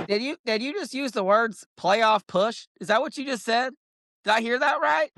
Did you just use the words playoff push? Is that what you just said? Did I hear that right?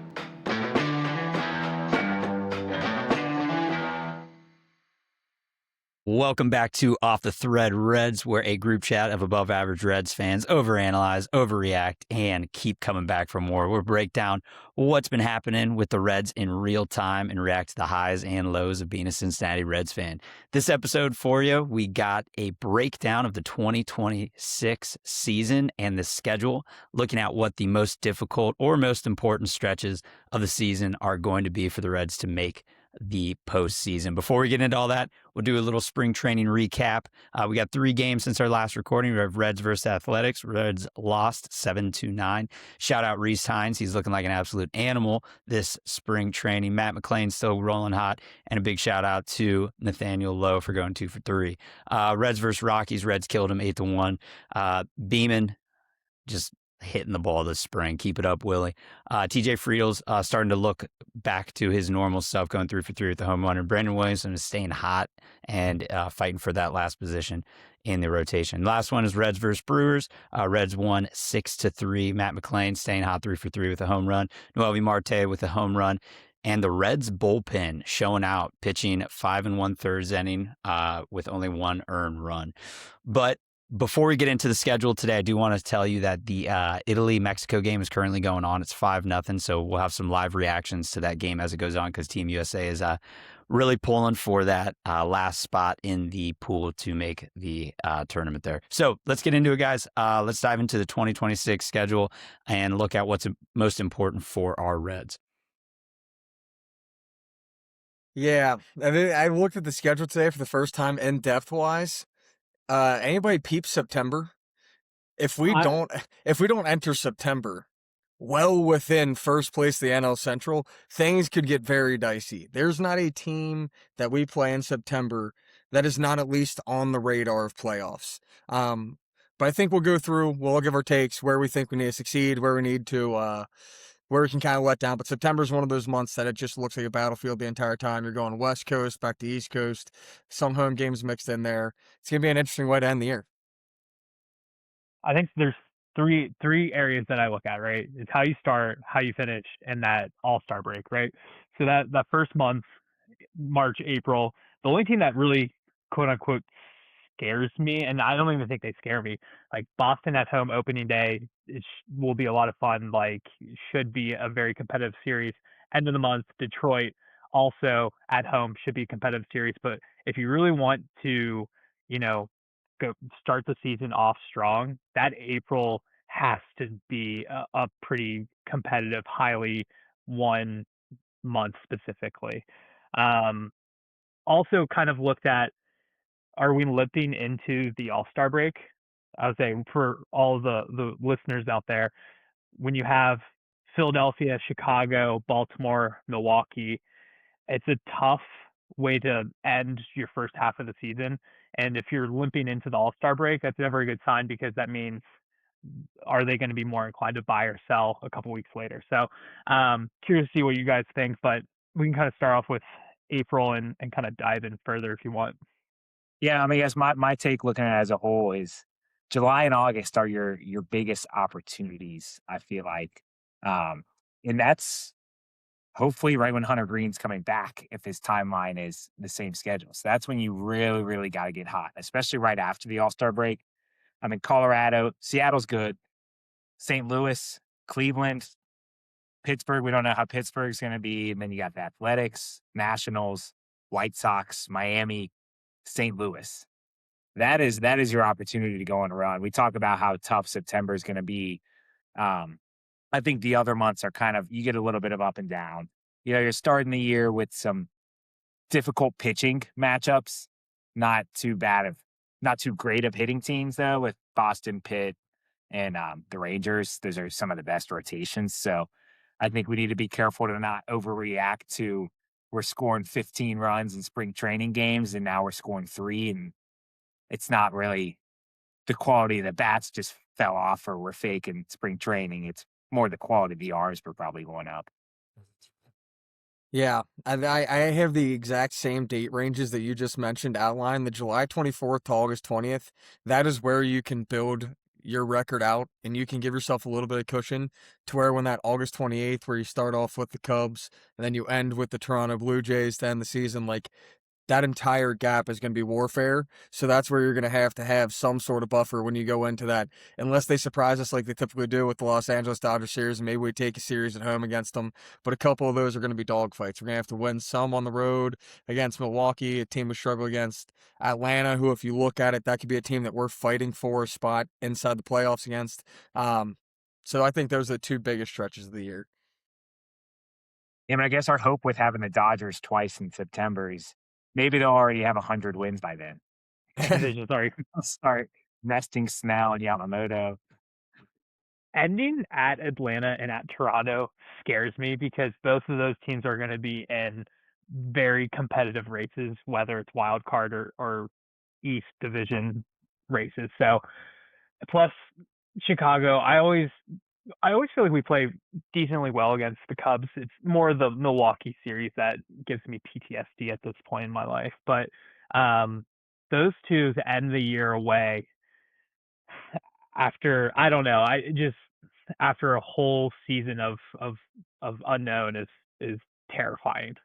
Welcome back to Off the Thread Reds, where a group chat of above average Reds fans overanalyze, overreact, and keep coming back for more. We'll break down what's been happening with the Reds in real time and react to the highs and lows of being a Cincinnati Reds fan. This episode for you, we got a breakdown of the 2026 season and the schedule, looking at what the most difficult or most important stretches of the season are going to be for the Reds to make the postseason. Before we get into all that, we'll do a little spring training recap. We got 3 games since our last recording. We have Reds versus Athletics. Reds lost 7-9. Shout out Reese Hines. He's looking like an absolute animal this spring training. Matt McLean's still rolling hot. And a big shout out to Nathaniel Lowe for going 2 for 3. Reds versus Rockies. Reds killed him 8-1. Beeman just hitting the ball this spring. Keep it up, Willie. TJ Friedl's starting to look back to his normal stuff, going 3 for 3 with the home run. And Brandon Williamson is staying hot and fighting for that last position in the rotation. Last one is Reds versus Brewers. Reds won 6-3. Matt McLean staying hot 3 for 3 with a home run. Noelvi Marte with a home run. And the Reds bullpen showing out, pitching 5 1/3 inning with only 1 earned run. But before we get into the schedule today, I do want to tell you that the Italy-Mexico game is currently going on. It's 5-0, so we'll have some live reactions to that game as it goes on because Team USA is really pulling for that last spot in the pool to make the tournament there. So let's get into it, guys. Let's dive into the 2026 schedule and look at what's most important for our Reds. Yeah, I looked at the schedule today for the first time in depth-wise. Anybody peep September? If we don't enter September well within first place of the NL Central, things could get very dicey. There's not a team that we play in September that is not at least on the radar of playoffs. But I think we'll go through, we'll give our takes where we think we need to succeed, where we need to, where we can kind of let down. But September is one of those months that it just looks like a battlefield the entire time. You're going West Coast, back to East Coast, some home games mixed in there. It's going to be an interesting way to end the year. I think there's three areas that I look at, right? It's how you start, how you finish, and that all-star break, right? So that first month, March, April, the only team that really, quote-unquote, scares me, and I don't even think they scare me, like Boston at home opening day, it will be a lot of fun, like should be a very competitive series. End of the month, Detroit also at home should be a competitive series, but if you really want to, go start the season off strong, that April has to be a pretty competitive, highly won month specifically. Also kind of looked at, are we limping into the All-Star break? I would say for all the listeners out there, when you have Philadelphia, Chicago, Baltimore, Milwaukee, it's a tough way to end your first half of the season. And if you're limping into the All-Star break, that's never a good sign because that means, are they going to be more inclined to buy or sell a couple weeks later? So curious to see what you guys think, but we can kind of start off with April and kind of dive in further if you want. Yeah, I mean, I guess my take looking at it as a whole is July and August are your biggest opportunities, I feel like. And that's hopefully right when Hunter Greene's coming back, if his timeline is the same schedule. So that's when you really, really got to get hot, especially right after the All-Star break. I'm in Colorado. Seattle's good. St. Louis, Cleveland, Pittsburgh. We don't know how Pittsburgh's going to be. And then you got the Athletics, Nationals, White Sox, Miami, St. Louis. That is your opportunity to go on a run. We talk about how tough September is going to be. I think the other months are kind of, you get a little bit of up and down. You're starting the year with some difficult pitching matchups. Not too great of hitting teams though, with Boston, Pitt, and the Rangers. Those are some of the best rotations. So I think we need to be careful to not overreact to, we're scoring 15 runs in spring training games and now we're scoring 3, and it's not really the quality of the bats just fell off or we're fake in spring training. It's more the quality of the R's were probably going up. Yeah, I have the exact same date ranges that you just mentioned outlined. The July 24th to August 20th, that is where you can build your record out, and you can give yourself a little bit of cushion to where when that August 28th, where you start off with the Cubs and then you end with the Toronto Blue Jays to end the season, like that entire gap is going to be warfare. So that's where you're going to have some sort of buffer when you go into that, unless they surprise us like they typically do with the Los Angeles Dodgers series, and maybe we take a series at home against them. But a couple of those are going to be dogfights. We're going to have to win some on the road against Milwaukee, a team we struggle against Atlanta, who, if you look at it, that could be a team that we're fighting for a spot inside the playoffs against. So I think those are the two biggest stretches of the year. I mean, I guess our hope with having the Dodgers twice in September is maybe they'll already have 100 wins by then. They just Start nesting Snell and Yamamoto. ending at Atlanta and at Toronto scares me because both of those teams are going to be in very competitive races, whether it's wild card or East Division races. So plus Chicago, I always feel like we play decently well against the Cubs. It's more the Milwaukee series that gives me PTSD at this point in my life. But those two to end the year away after, I don't know, after a whole season of unknown is terrifying.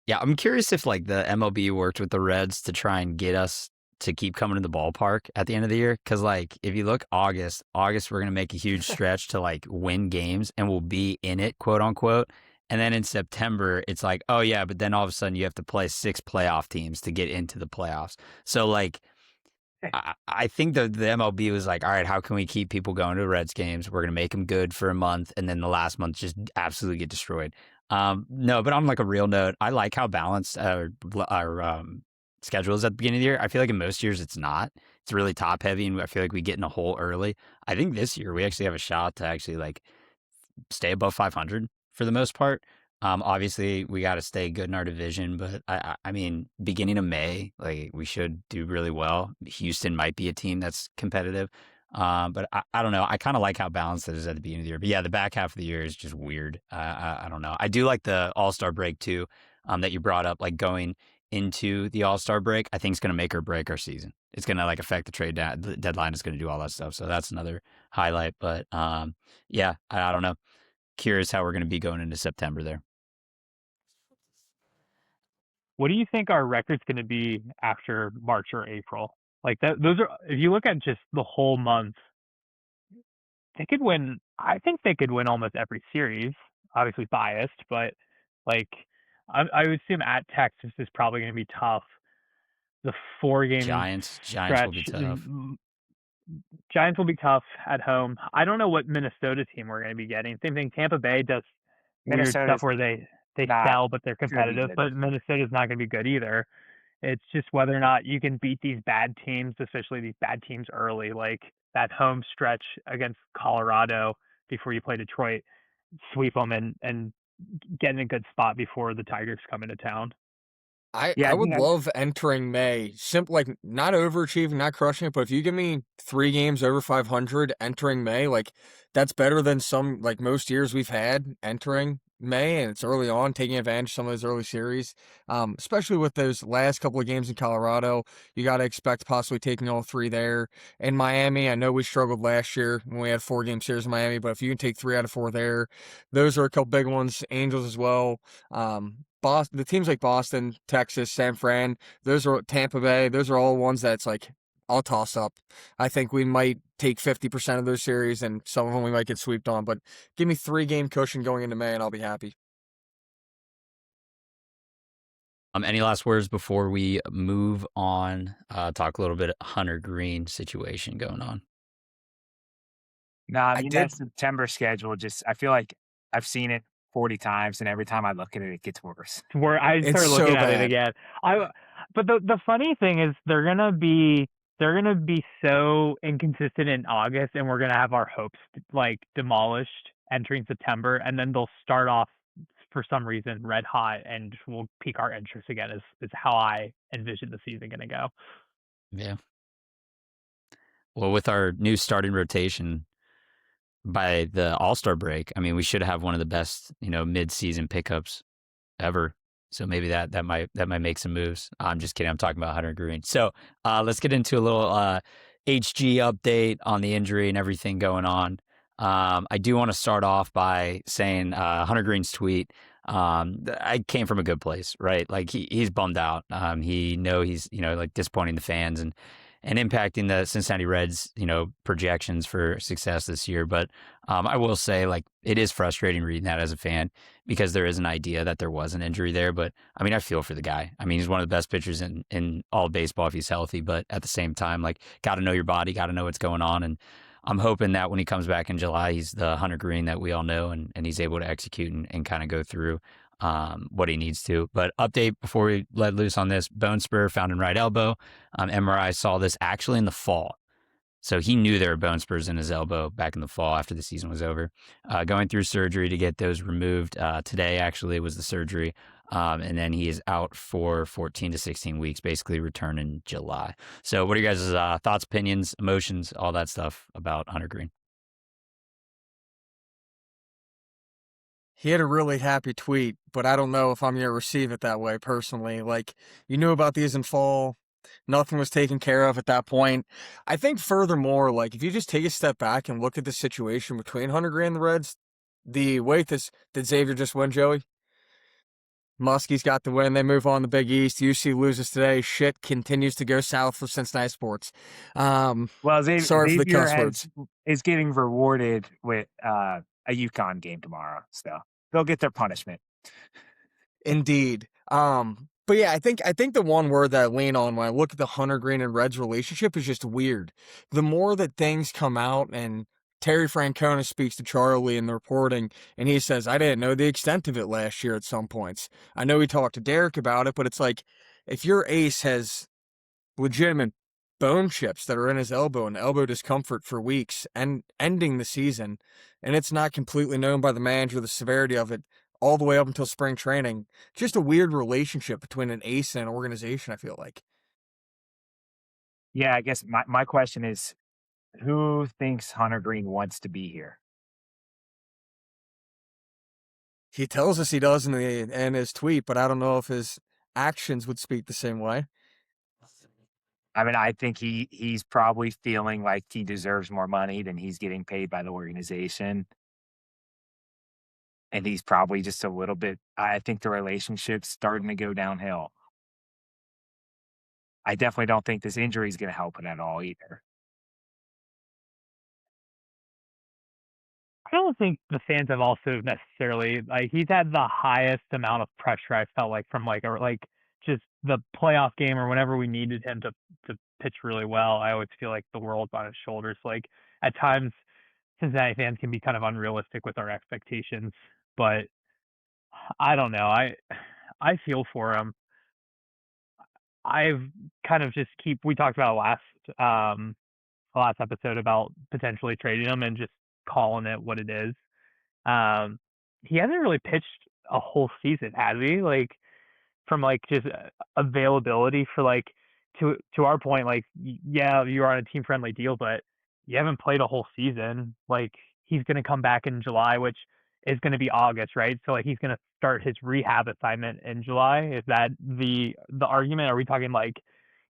Yeah, I'm curious if like the MLB worked with the Reds to try and get us to keep coming to the ballpark at the end of the year. Cause like if you look August, we're gonna make a huge stretch to like win games and we'll be in it, quote unquote. And then in September, it's like, oh yeah, but then all of a sudden you have to play 6 playoff teams to get into the playoffs. So like I think the MLB was like, all right, how can we keep people going to Reds games? We're going to make them good for a month, and then the last month just absolutely get destroyed. No, but on like a real note, I like how balanced our schedule is at the beginning of the year. I feel like in most years it's not. It's really top heavy, and I feel like we get in a hole early. I think this year we actually have a shot to actually like stay above 500 for the most part. Obviously, we got to stay good in our division, but I mean, beginning of May, like we should do really well. Houston might be a team that's competitive, but I don't know. I kind of like how balanced it is at the beginning of the year. But yeah, the back half of the year is just weird. I don't know. I do like the All-Star break too, that you brought up. Like going into the All-Star break, I think it's going to make or break our season. It's going to like affect the trade the deadline. Is going to do all that stuff. So that's another highlight. But yeah, I don't know. Curious how we're going to be going into September there. What do you think our record's going to be after March or April? Like that, those are, if you look at just the whole month, they could win. I think they could win almost every series. Obviously biased, but like I would assume at Texas is probably going to be tough. The 4-game Giants stretch, will be tough. Giants will be tough at home. I don't know what Minnesota team we're going to be getting. Same thing. Tampa Bay does weird stuff where they sell, but they're competitive. But Minnesota's not going to be good either. It's just whether or not you can beat these bad teams, especially these bad teams early, like that home stretch against Colorado before you play Detroit, sweep them and get in a good spot before the Tigers come into town. I would love entering May. Simple, like not overachieving, not crushing it, but if you give me 3 games over 500 entering May, like that's better than some like most years we've had entering May, and it's early on, taking advantage of some of those early series. Especially with those last couple of games in Colorado, you got to expect possibly taking all 3 there. In Miami, I know we struggled last year when we had 4-game series in Miami, but if you can take 3 out of 4 there, those are a couple big ones. Angels as well. Boston, the teams like Boston, Texas, San Fran, those are Tampa Bay, those are all ones that's like I'll toss up. I think we might take 50% of those series, and some of them we might get swept on. But give me 3-game cushion going into May, and I'll be happy. Any last words before we move on? Talk a little bit Hunter Greene situation going on. No, I mean that September schedule. Just I feel like I've seen it 40 times, and every time I look at it, it gets worse. Where I start looking at it again. But the funny thing is they're gonna be so inconsistent in August, and we're gonna have our hopes like demolished entering September, and then they'll start off for some reason red hot, and we'll pique our interest again. Is how I envision the season gonna go. Yeah. Well, with our new starting rotation by the All-Star break, I mean, we should have one of the best, mid-season pickups ever. So maybe that might make some moves. I'm just kidding. I'm talking about Hunter Greene. So let's get into a little HG update on the injury and everything going on. I do want to start off by saying Hunter Greene's tweet. I came from a good place, right? Like he's bummed out. He's like disappointing the fans and impacting the Cincinnati Reds, projections for success this year. But I will say, like, it is frustrating reading that as a fan because there is an idea that there was an injury there. But I mean, I feel for the guy. I mean, he's one of the best pitchers in all of baseball if he's healthy. But at the same time, like, got to know your body, got to know what's going on. And I'm hoping that when he comes back in July, he's the Hunter Greene that we all know and he's able to execute and kind of go through what he needs to. But update before we let loose on this: bone spur found in right elbow. MRI saw this actually in the fall. So he knew there were bone spurs in his elbow back in the fall after the season was over. Going through surgery to get those removed. Today actually was the surgery. And then he is out for 14 to 16 weeks, basically return in July. So what are your guys' thoughts, opinions, emotions, all that stuff about Hunter Greene? He had a really happy tweet, but I don't know if I'm going to receive it that way personally. Like, you knew about these in fall. Nothing was taken care of at that point. I think furthermore, like, if you just take a step back and look at the situation between Hunter Greene and the Reds, did Xavier just win, Joey? Muskie's got the win. They move on the Big East. UC loses today. Shit continues to go south for Cincinnati sports. Well, sorry for the cuss words. Is getting rewarded with a UConn game tomorrow, so they'll get their punishment. Indeed. But yeah, I think the one word that I lean on when I look at the Hunter Greene and Reds relationship is just weird. The more that things come out, and Terry Francona speaks to Charlie in the reporting, and he says, I didn't know the extent of it last year at some points. I know he talked to Derek about it, but it's like, if your ace has legitimate bone chips that are in his elbow and elbow discomfort for weeks and ending the season, and it's not completely known by the manager the severity of it all the way up until spring training, just a weird relationship between an ace and an organization, I feel like. Yeah, I guess my question is, who thinks Hunter Greene wants to be here? He tells us he does in his tweet, but I don't know if his actions would speak the same way. I mean, I think he's probably feeling like he deserves more money than he's getting paid by the organization. And he's probably just a little bit, I think the relationship's starting to go downhill. I definitely don't think this injury is going to help it at all either. I don't think the fans have also necessarily, like, he's had the highest amount of pressure I felt like from just the playoff game or whenever we needed him to pitch really well. I always feel like the world's on his shoulders. Like, at times Cincinnati fans can be kind of unrealistic with our expectations, but I don't know. I feel for him. I've kind of just we talked about last episode about potentially trading him and just calling it what it is. He hasn't really pitched a whole season, has he? Like, from like just availability for like to our point, like, yeah, you're on a team friendly deal, but you haven't played a whole season. Like, he's going to come back in July, which is going to be August, right? So like, he's going to start his rehab assignment in July. Is that the argument? Are we talking like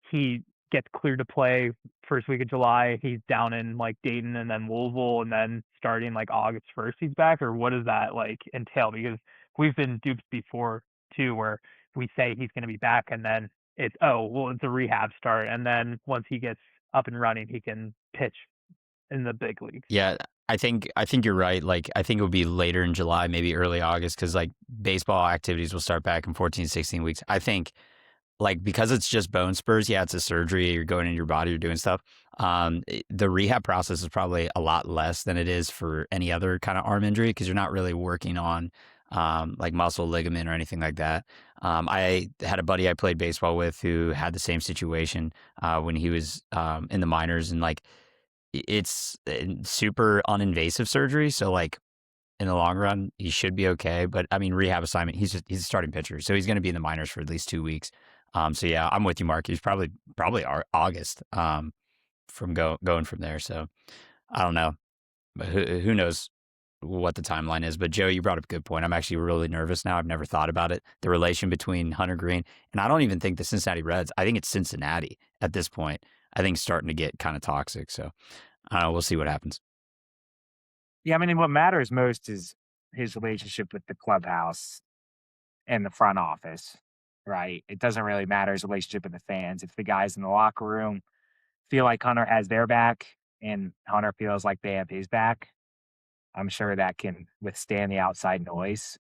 he gets cleared to play first week of July, he's down in like Dayton and then Louisville, and then starting like August 1st he's back? Or what does that like entail? Because we've been duped before too, where we say he's going to be back and then it's a rehab start, and then once he gets up and running he can pitch in the big leagues. Yeah, I think you're right. Like, I think it would be later in July, maybe early August, because like baseball activities will start back in 14, 16 weeks. I think, like, because it's just bone spurs, yeah, it's a surgery, you're going into your body, you're doing stuff. The rehab process is probably a lot less than it is for any other kind of arm injury, because you're not really working on like muscle, ligament, or anything like that. I had a buddy I played baseball with who had the same situation when he was in the minors, and like, it's super uninvasive surgery. So like, in the long run, he should be okay. But I mean, rehab assignment, he's a starting pitcher, so he's going to be in the minors for at least 2 weeks. So yeah, I'm with you, Mark. He's probably August from going from there. So I don't know, but who knows what the timeline is. But Joe, you brought up a good point. I'm actually really nervous now. I've never thought about it. The relation between Hunter Greene, and I don't even think the Cincinnati Reds. I think it's Cincinnati at this point. I think starting to get kind of toxic. So we'll see what happens. Yeah, I mean, what matters most is his relationship with the clubhouse and the front office, right? It doesn't really matter his relationship with the fans. If the guys in the locker room feel like Hunter has their back and Hunter feels like they have his back, I'm sure that can withstand the outside noise.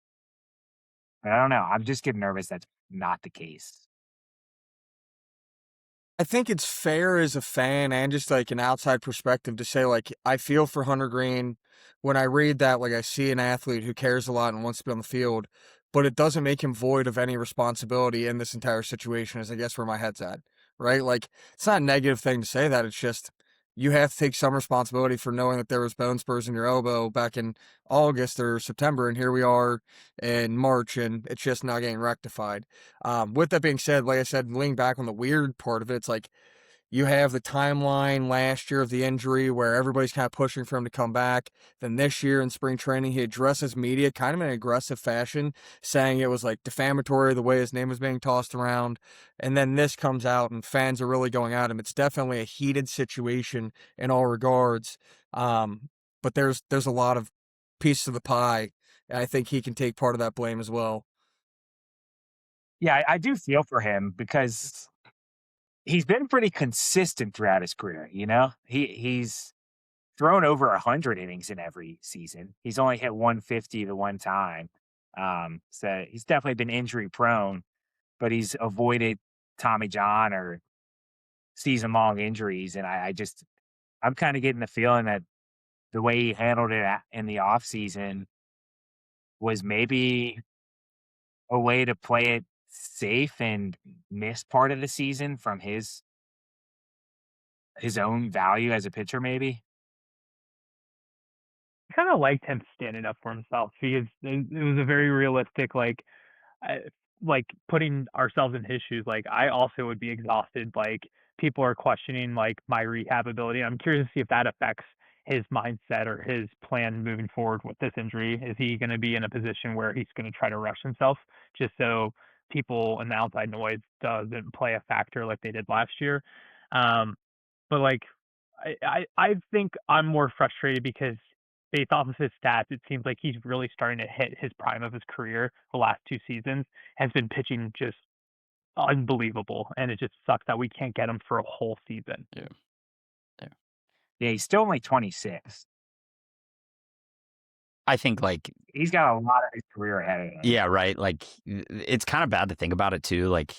But I don't know. I'm just getting nervous that's not the case. I think it's fair as a fan and just like an outside perspective to say, like, I feel for Hunter Greene when I read that. Like, I see an athlete who cares a lot and wants to be on the field, but it doesn't make him void of any responsibility in this entire situation, is I guess where my head's at, right? Like, it's not a negative thing to say that. It's just you have to take some responsibility for knowing that there was bone spurs in your elbow back in August or September, and here we are in March, and it's just not getting rectified. With that being said, like I said, leaning back on the weird part of it, it's like you have the timeline last year of the injury where everybody's kind of pushing for him to come back. Then this year in spring training, he addresses media kind of in an aggressive fashion, saying it was like defamatory the way his name was being tossed around. And then this comes out and fans are really going at him. It's definitely a heated situation in all regards. But there's a lot of pieces of the pie. And I think he can take part of that blame as well. Yeah, I do feel for him because he's been pretty consistent throughout his career. You know, he's thrown over 100 innings in every season. He's only hit 150 the one time. So he's definitely been injury prone, but he's avoided Tommy John or season long injuries. And I'm kind of getting the feeling that the way he handled it in the off season was maybe a way to play it safe and miss part of the season from his own value as a pitcher, maybe. I kind of liked him standing up for himself. It was a very realistic, I, like putting ourselves in his shoes. Like I also would be exhausted. Like people are questioning like my rehab ability. I'm curious to see if that affects his mindset or his plan moving forward with this injury. Is he going to be in a position where he's going to try to rush himself just so people and the outside noise doesn't play a factor like they did last year? But like I think I'm more frustrated because based off of his stats, it seems like he's really starting to hit his prime of his career. The last 2 seasons has been pitching just unbelievable, and it just sucks that we can't get him for a whole season. Yeah. Yeah, he's still only 26. I think like He's got a lot of his career ahead of him. yeah, right. Like it's kind of bad to think about it too. Like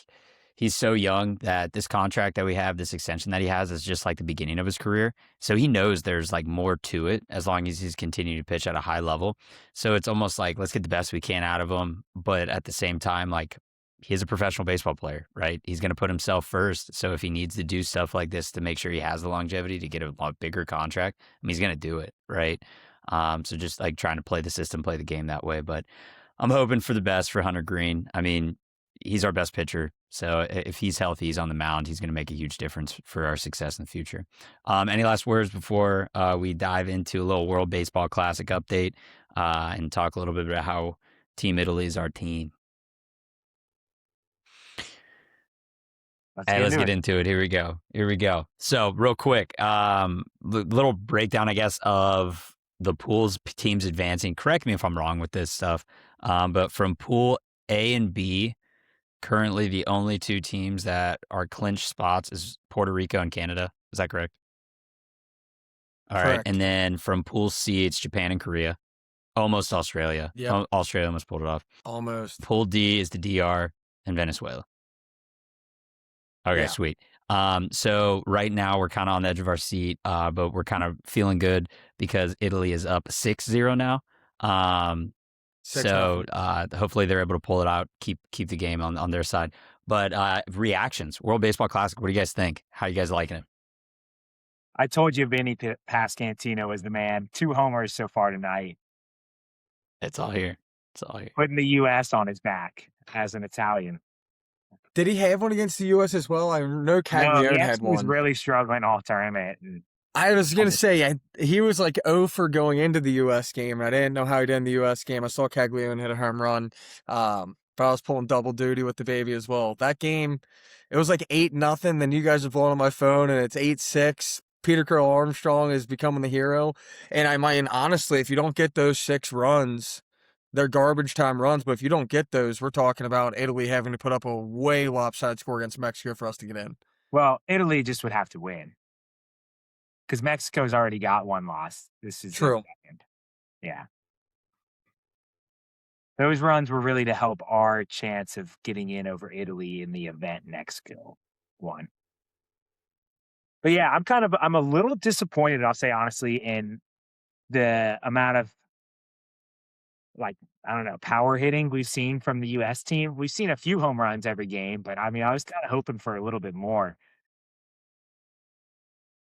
he's so young that this contract that we have, this extension that he has, is just like the beginning of his career. So he knows there's like more to it as long as he's continuing to pitch at a high level. So it's almost like let's get the best we can out of him, but at the same time, like he's a professional baseball player, right? He's going to put himself first. So if he needs to do stuff like this to make sure he has the longevity to get a lot bigger contract, I mean, he's going to do it, right? So just like trying to play the system, play the game that way. But I'm hoping for the best for Hunter Greene. I mean, he's our best pitcher. So if he's healthy, he's on the mound, he's going to make a huge difference for our success in the future. Any last words before we dive into a little World Baseball Classic update and talk a little bit about how Team Italy is our team? Let's get into it. Here we go. So real quick, little breakdown, I guess, of the pools, teams advancing. Correct me if I'm wrong with this stuff, but from Pool A and B, currently the only two teams that are clinched spots is Puerto Rico and Canada. Is that correct? All right. And then from Pool C, it's Japan and Korea. Almost Australia. Yeah. Australia almost pulled it off. Almost. Pool D is the DR and Venezuela. Okay, Yeah. sweet. So right now we're kind of on the edge of our seat, but we're kind of feeling good because Italy is up 6-0 now. So hopefully they're able to pull it out, keep the game on their side. But reactions, World Baseball Classic, what do you guys think? How you guys liking it? I told you Vinny Pascantino is the man. 2 homers so far tonight. It's all here. Putting the U.S. on his back as an Italian. Did he have one against the U.S. as well? I know Caglione had one. He was really struggling all tournament. I was going to say, he was like 0 for going into the U.S. game. I didn't know how he did in the U.S. game. I saw Caglione hit a home run. but I was pulling double duty with the baby as well. That game, it was like 8-0. Then you guys are blowing on my phone, and it's 8-6. Peter Curl Armstrong is becoming the hero. And I mean, honestly, if you don't get those 6 runs, they're garbage time runs. But if you don't get those, we're talking about Italy having to put up a way lopsided score against Mexico for us to get in. Well, Italy just would have to win because Mexico's already got one loss. This is their True. second. Yeah. Those runs were really to help our chance of getting in over Italy in the event Mexico won. But yeah, I'm a little disappointed, I'll say honestly, in the amount of like, I don't know, power hitting we've seen from the US team. We've seen a few home runs every game, but I mean, I was kind of hoping for a little bit more.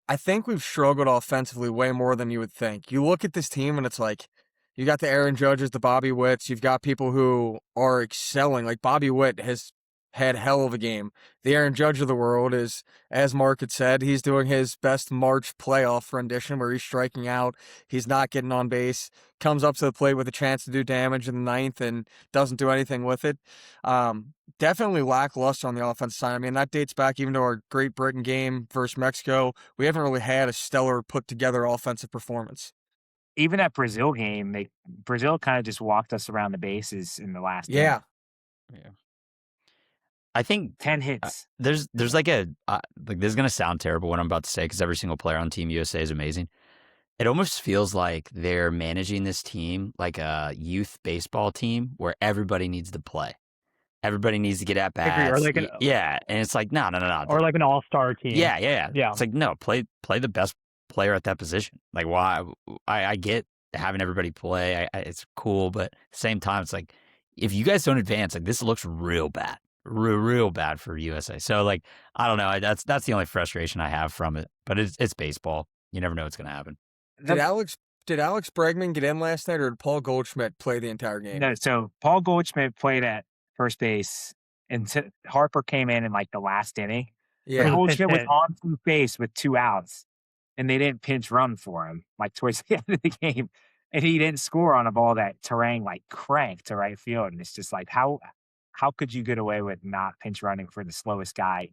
I think we've struggled offensively way more than you would think. You look at this team and it's like you got the Aaron Judges, the Bobby Witts, you've got people who are excelling. Like Bobby Witt has had hell of a game. The Aaron Judge of the world is, as Mark had said, he's doing his best March playoff rendition where he's striking out, he's not getting on base, comes up to the plate with a chance to do damage in the ninth and doesn't do anything with it. Definitely lackluster on the offensive side. I mean, that dates back even to our Great Britain game versus Mexico. We haven't really had a stellar put together offensive performance. Even that Brazil game, Brazil kind of just walked us around the bases in the last Yeah. Yeah. I think 10 hits. there's like a like this is gonna sound terrible what I'm about to say because every single player on Team USA is amazing. It almost feels like they're managing this team like a youth baseball team where everybody needs to play. Everybody needs to get at I agree. Or bats. like an Yeah, and it's like no. or like an all-star team. Yeah. Yeah. It's like no, play the best player at that position. Like why? I get having everybody play. It's cool, but at the same time, it's like if you guys don't advance, like this looks real bad, real bad for USA. So like I don't know. That's the only frustration I have from it. But it's baseball. You never know what's gonna happen. Did Alex Bregman get in last night, or did Paul Goldschmidt play the entire game? No, so Paul Goldschmidt played at first base, and Harper came in like the last inning. Yeah. But Who Goldschmidt was pitched it? on third base with 2 outs, and they didn't pinch run for him like towards the end of the game, and he didn't score on a ball that Terang like cranked to right field, and it's just like how could you get away with not pinch running for the slowest guy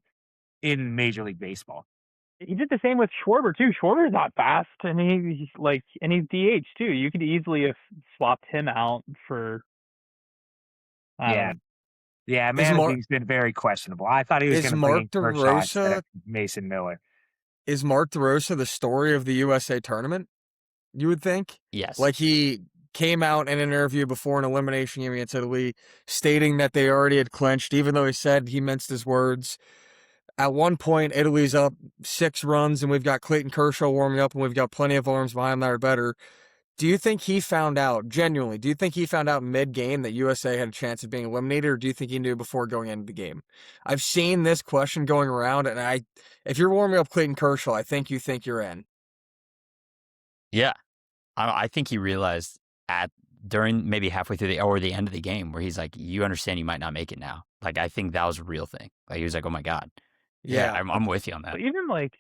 in Major League Baseball? He did the same with Schwarber too. Schwarber's not fast, and he's DH too. You could easily have swapped him out for. Yeah. Yeah, managing's been very questionable. I thought he was going to bring in Kershaw instead of Mason Miller. Is Mark DeRosa the story of the USA tournament? You would think? Yes. Like he came out in an interview before an elimination game against Italy stating that they already had clinched, even though he said he minced his words. At one point, Italy's up 6 runs, and we've got Clayton Kershaw warming up, and we've got plenty of arms behind him that are better. Do you think he found out, genuinely, do you think he found out mid-game that USA had a chance of being eliminated, or do you think he knew before going into the game? I've seen this question going around, and if you're warming up Clayton Kershaw, I think you're in. Yeah. I think he realized during maybe halfway through the end of the game where he's like, you understand you might not make it now. Like, I think that was a real thing. Like, he was like, oh my God. Yeah, I'm with you on that. But even like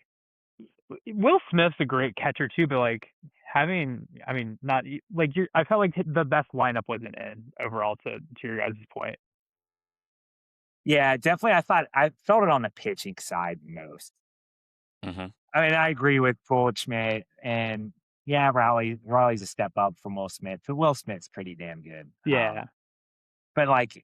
Will Smith's a great catcher too, but like not like I felt like the best lineup wasn't in overall to your guys' point. Yeah, definitely. I felt it on the pitching side most. Mm-hmm. I mean, I agree with Goldschmidt, and yeah, Raleigh's a step up from Will Smith. But Will Smith's pretty damn good. Yeah. But like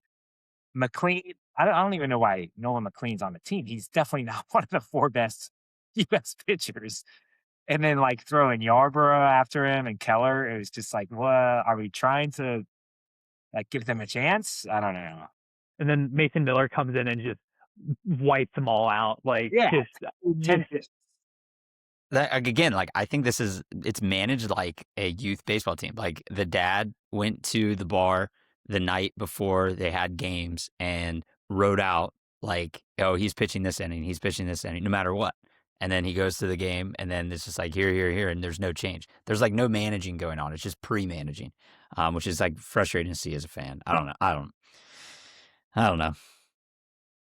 McLean, I don't even know why Nolan McLean's on the team. He's definitely not one of the 4 best U.S. pitchers. And then like throwing Yarborough after him and Keller, it was just like, what are we trying to like give them a chance? I don't know. And then Mason Miller comes in and just wipes them all out. Like, yeah, just that, again, like I think it's managed like a youth baseball team. Like the dad went to the bar the night before they had games and wrote out like, oh, he's pitching this inning, no matter what. And then he goes to the game, and then it's just like here, and there's no change. There's like no managing going on. It's just pre-managing, which is like frustrating to see as a fan. I don't know.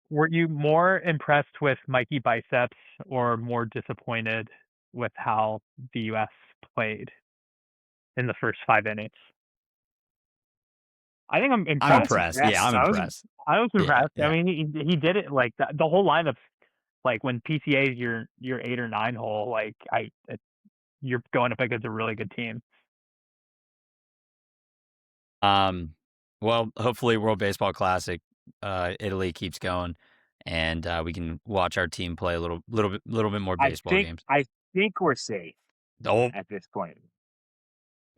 Were you more impressed with Mikey Biceps or more disappointed with how the U.S. played in the first 5 innings? I think I'm I'm impressed. impressed. Yeah, I'm impressed. I was Yeah, impressed. yeah. I mean, he did it like the whole lineup. Like when PCA is your 8 or 9 hole, like you're going up against a really good team. Well, hopefully World Baseball Classic, Italy keeps going, and we can watch our team play a little bit more baseball games. I think we're safe Oh, at this point.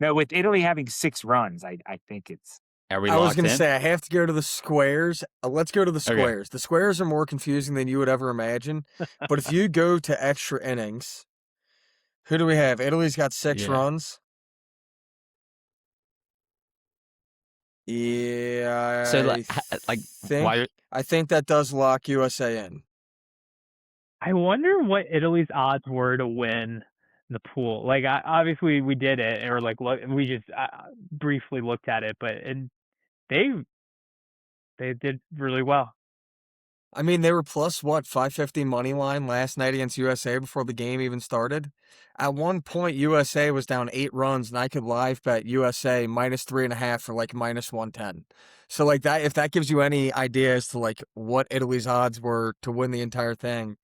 No, with Italy having 6 runs, I think it's are we I was locked going to in? say I have to go to the squares. Let's go to the Okay. squares. The squares are more confusing than you would ever imagine. But if you go to extra innings, who do we have? Italy's got 6 Yeah. runs. Yeah, So why? I think that does lock USA in. I wonder what Italy's odds were to win the pool. Like, obviously we did it, or like we just briefly looked at it, but they did really well. I mean, they were plus what, 550 money line last night against USA before the game even started. At one point, USA was down 8 runs, and I could live bet USA minus 3.5 for like minus 110. So like that, if that gives you any idea as to like what Italy's odds were to win the entire thing,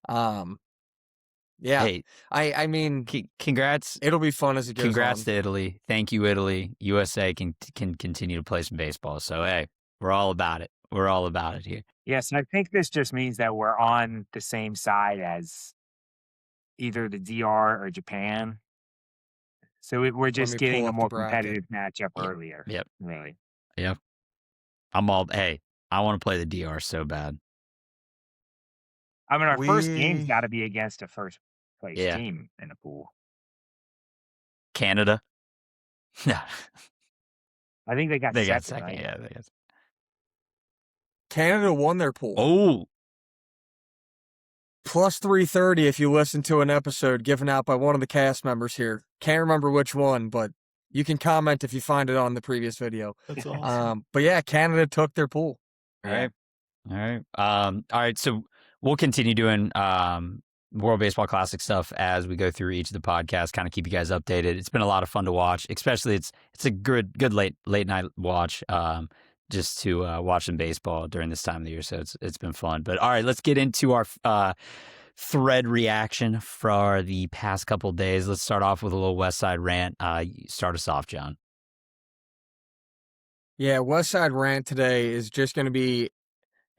yeah. Hey, I mean, congrats. It'll be fun as it goes Congrats on. to Italy. Thank you, Italy. USA can continue to play some baseball. So hey, we're all about it. We're all about it here. yes, and I think this just means that we're on the same side as either the DR or Japan. So we're Let just me getting pull a up the more bracket. competitive matchup Yep. earlier. Yep. Really. Yep. Hey, I want to play the DR so bad. I mean, our first game's We got to be against a first place Yeah. team in the pool. Canada. Yeah. I think they got They second, got second. right? Yeah, they got. Canada won their pool. Oh, Plus 330 if you listen to an episode given out by one of the cast members here. Can't remember which one, but you can comment if you find it on the previous video. that's awesome. But yeah, Canada took their pool. All right. All right. All right. So we'll continue doing World Baseball Classic stuff as we go through each of the podcasts, kind of keep you guys updated. It's been a lot of fun to watch, especially it's a good late night watch. Just to watch some baseball during this time of the year. So it's been fun. But all right, let's get into our thread reaction for the past couple of days. Let's start off with a little West Side rant. Start us off, John. Yeah, West Side Rant today is just going to be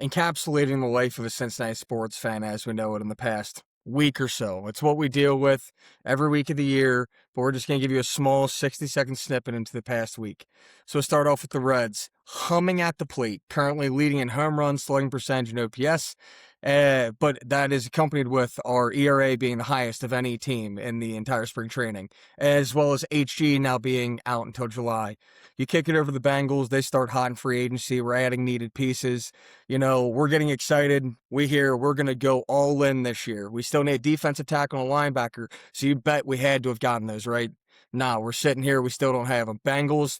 encapsulating the life of a Cincinnati sports fan as we know it in the past week or so. It's what we deal with every week of the year, but we're just going to give you a small 60-second snippet into the past week. So start off with the Reds, humming at the plate, currently leading in home runs, slugging percentage, and OPS. But that is accompanied with our ERA being the highest of any team in the entire spring training, as well as HG now being out until July. You kick it over the Bengals, they start hot in free agency. We're adding needed pieces. You know, we're getting excited. We hear we're going to go all in this year. We still need defensive tackle and a linebacker, so you bet we had to have gotten those, right? Nah, we're sitting here. We still don't have them. Bengals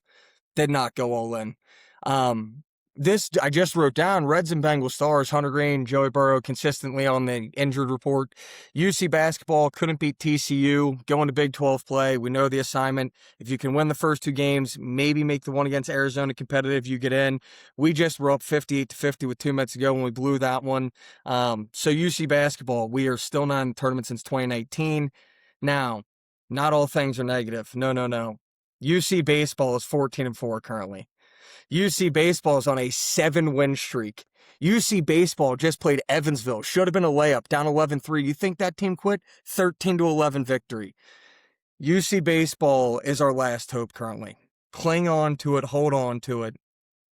did not go all in. This I just wrote down. Reds and Bengals stars Hunter Greene, Joey Burrow consistently on the injured report. UC basketball couldn't beat TCU. Going to Big 12 play. We know the assignment. If you can win the first 2 games, maybe make the one against Arizona competitive, you get in. We just were up 58-50 with 2 minutes to go when we blew that one. So UC basketball, we are still not in the tournament since 2019. Now, not all things are negative. No. UC baseball is 14-4 currently. UC baseball is on a 7-win streak. UC baseball just played Evansville. Should have been a layup, down 11-3. You think that team quit? 13-11 victory. UC baseball is our last hope currently. Cling on to it, hold on to it,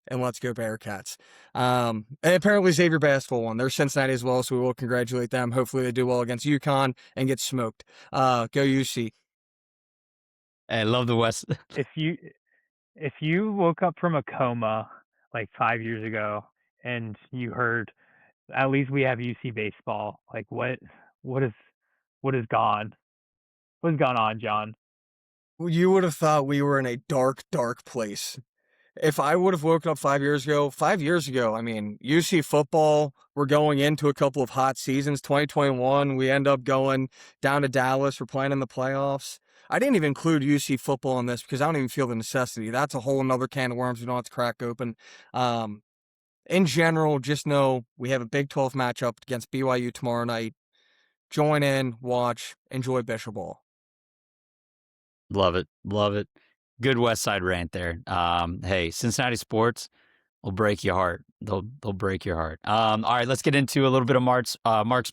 and let's go Bearcats. And apparently Xavier basketball won. They're Cincinnati as well, so we will congratulate them. Hopefully they do well against UConn and get smoked. Go UC. I love the West. If you woke up from a coma like 5 years ago and you heard at least we have UC baseball, like what is has gone? What's gone on, John? You would have thought we were in a dark, dark place. if I would have woken up 5 years ago, I mean, UC football, we're going into a couple of hot seasons. 2021, we end up going down to Dallas. We're playing in the playoffs. I didn't even include UC football in this because I don't even feel the necessity. That's a whole nother can of worms we don't have to crack open. In general, just know we have a Big 12 matchup against BYU tomorrow night. Join in, watch, enjoy Bishop Ball. Love it. Love it. Good West Side rant there. Hey, Cincinnati sports will break your heart. They'll break your heart. All right, let's get into a little bit of Mark's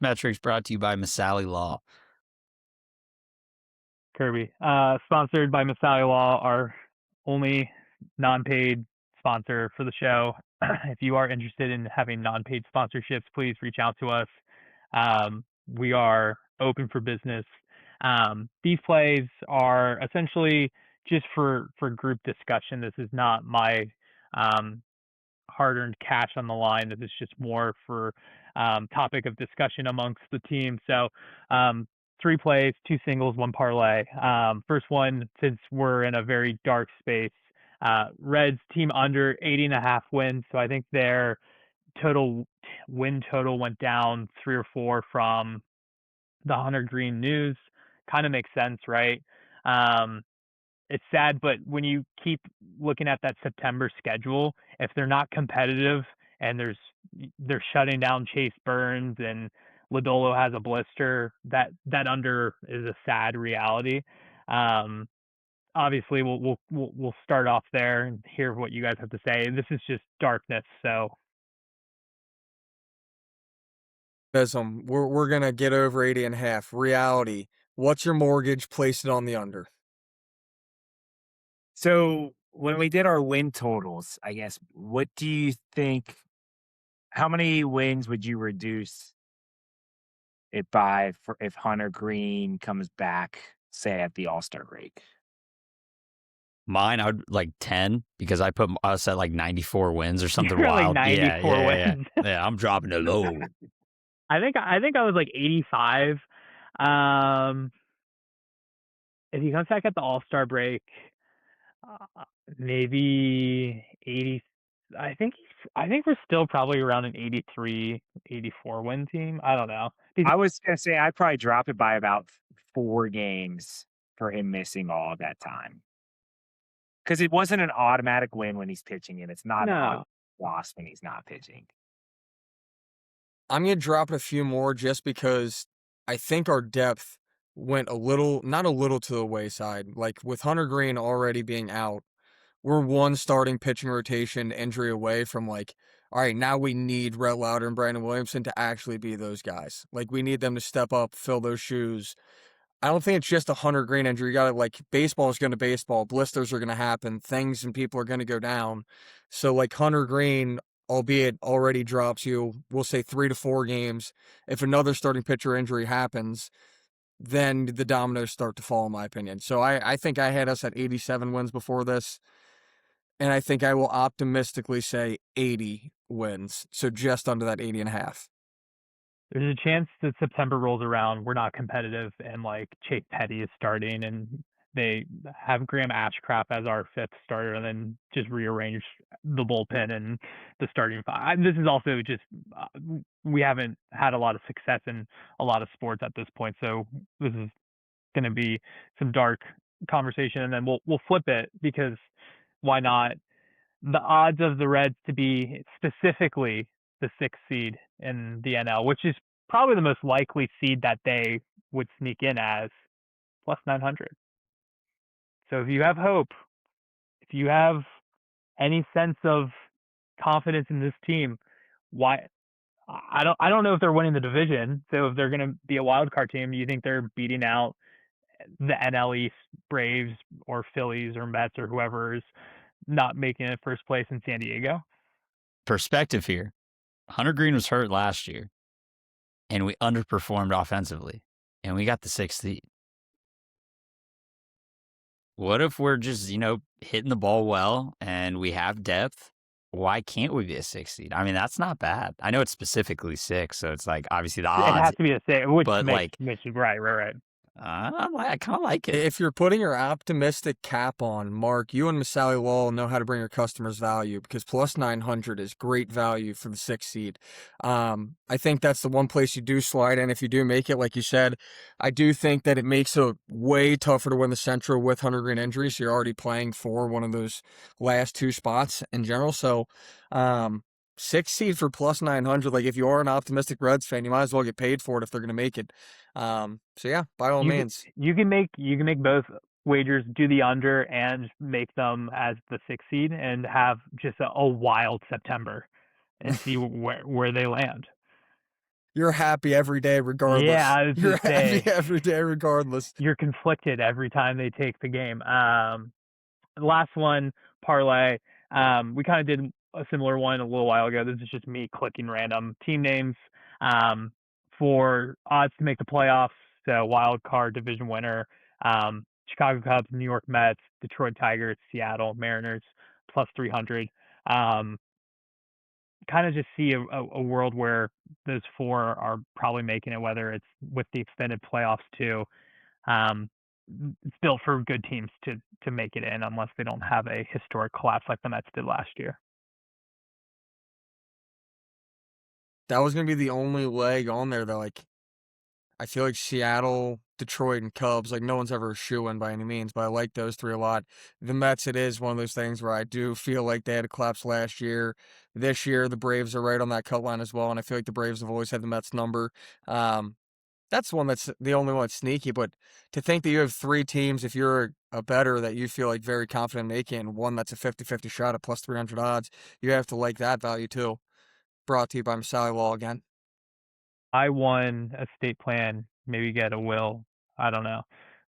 Metrics, brought to you by Masali Law. Kirby, sponsored by Masali Law, our only non-paid sponsor for the show. If you are interested in having non-paid sponsorships, please reach out to us. We are open for business. These plays are essentially just for group discussion. This is not my hard-earned cash on the line. This is just more for topic of discussion amongst the team. So 3 plays, 2 singles, 1 parlay. First one, since we're in a very dark space, Reds team under 80.5 wins. So I think their total win total went down 3 or 4 from the Hunter Greene news. Kind of makes sense, right? It's sad, but when you keep looking at that September schedule, if they're not competitive and they're shutting down Chase Burns and Lodolo has a blister, that under is a sad reality. Obviously, we'll start off there and hear what you guys have to say. This is just darkness, so. We're gonna get over 80.5. Reality. What's your mortgage? Place it on the under. So when we did our win totals, I guess, what do you think? How many wins would you reduce it by if Hunter Greene comes back, say at the All-Star break? Mine, I would like 10 because I put us at like 94 wins or something You're like wild. 94 wins. Yeah, I'm dropping it low. I think I was like 85. If he comes back at the All-Star break, maybe 80. I think we're still probably around an 83, 84 win team. I don't know. I was gonna say I'd probably drop it by about 4 games for him missing all of that time. Because it wasn't an automatic win when he's pitching, and it's not an automatic loss when he's not pitching. I'm going to drop it a few more just because I think our depth went not a little to the wayside. Like with Hunter Greene already being out, we're one starting pitching rotation injury away from like, all right, now we need Rhett Lauder and Brandon Williamson to actually be those guys. Like we need them to step up, fill those shoes. I don't think it's just a Hunter Greene injury. You got to like, baseball is going to baseball. Blisters are going to happen. Things and people are going to go down. So like Hunter Greene, albeit already drops you, we'll say 3 to 4 games. If another starting pitcher injury happens, then the dominoes start to fall, in my opinion. So I think I had us at 87 wins before this. And I think I will optimistically say 80 wins. So just under that 80.5. There's a chance that September rolls around, we're not competitive, and like Chase Petty is starting, and they have Graham Ashcraft as our 5th starter, and then just rearrange the bullpen and the starting 5. This is also just we haven't had a lot of success in a lot of sports at this point, so this is going to be some dark conversation, and then we'll flip it because why not? The odds of the Reds to be specifically the 6th seed in the NL, which is probably the most likely seed that they would sneak in as, plus 900. So if you have hope, if you have any sense of confidence in this team, why? I don't know if they're winning the division. So if they're going to be a wild card team, do you think they're beating out the NL East Braves or Phillies or Mets or whoever is not making it first place in San Diego? Perspective here. Hunter Greene was hurt last year, and we underperformed offensively, and we got the 6th seed. What if we're just, hitting the ball well and we have depth? Why can't we be a 6th seed? I mean, that's not bad. I know it's specifically 6, so it's like obviously the odds. It has to be a 6, which but makes right. I kind of like it. If you're putting your optimistic cap on, Mark, you and Masali Law know how to bring your customers value because plus 900 is great value for the 6th seed. I think that's the one place you do slide in if you do make it. Like you said, I do think that it makes it way tougher to win the Central with Hunter Greene injury. So you're already playing for one of those last 2 spots in general. So, 6th seed for plus 900. Like if you are an optimistic Reds fan, you might as well get paid for it if they're going to make it. So yeah, by all means. You can make both wagers, do the under and make them as the 6th seed and have just a wild September and see where they land. You're happy every day regardless. Yeah, I was You're gonna say, happy every day regardless. you're conflicted every time they take the game. Last one, parlay. We kind of did a similar one a little while ago. This is just me clicking random team names for odds to make the playoffs. So wild card division winner, Chicago Cubs, New York Mets, Detroit Tigers, Seattle Mariners, plus 300. Kind of just see a world where those 4 are probably making it, whether it's with the extended playoffs too. It's built for good teams to make it in unless they don't have a historic collapse like the Mets did last year. That was gonna be the only leg on there that like I feel like Seattle, Detroit, and Cubs, like no one's ever a shoo-in by any means, but I like those 3 a lot. The Mets, it is one of those things where I do feel like they had a collapse last year. This year, the Braves are right on that cut line as well, and I feel like the Braves have always had the Mets number. That's the one that's the only one that's sneaky, but to think that you have 3 teams, if you're a bettor that you feel like very confident making, and one that's a 50-50 shot at plus 300 odds, you have to like that value too. Brought to you by Masali Law again. I won a state plan, maybe get a will. I don't know.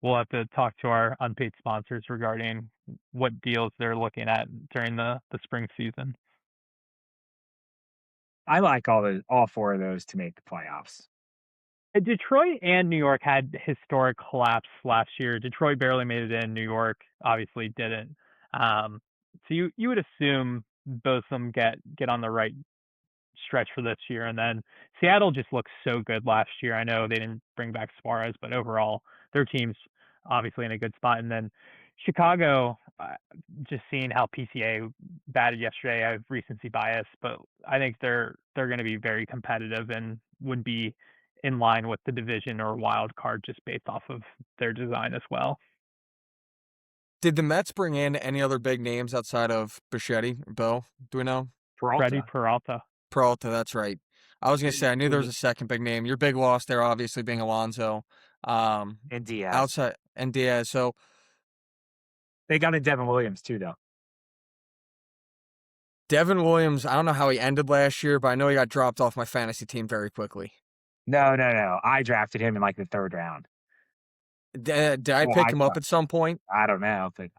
We'll have to talk to our unpaid sponsors regarding what deals they're looking at during the spring season. I like all 4 of those to make the playoffs. Detroit and New York had historic collapse last year. Detroit barely made it in. New York obviously didn't. So you would assume both of them get on the right stretch for this year. And then Seattle just looked so good last year. I know they didn't bring back Suarez, but overall their team's obviously in a good spot. And then Chicago, just seeing how PCA batted yesterday, I have recency bias, but I think they're going to be very competitive and would be in line with the division or wild card just based off of their design as well. Did the Mets bring in any other big names outside of Bichetti or Bo? Do we know? Freddie Peralta. Peralta, that's right. I was gonna say I knew there was a second big name. Your big loss there, obviously being Alonso. And Diaz. Outside and Diaz. So They got in Devin Williams too, though. Devin Williams, I don't know how he ended last year, but I know he got dropped off my fantasy team very quickly. No. I drafted him in like the 3rd round. Did I pick him up at some point? I don't know, but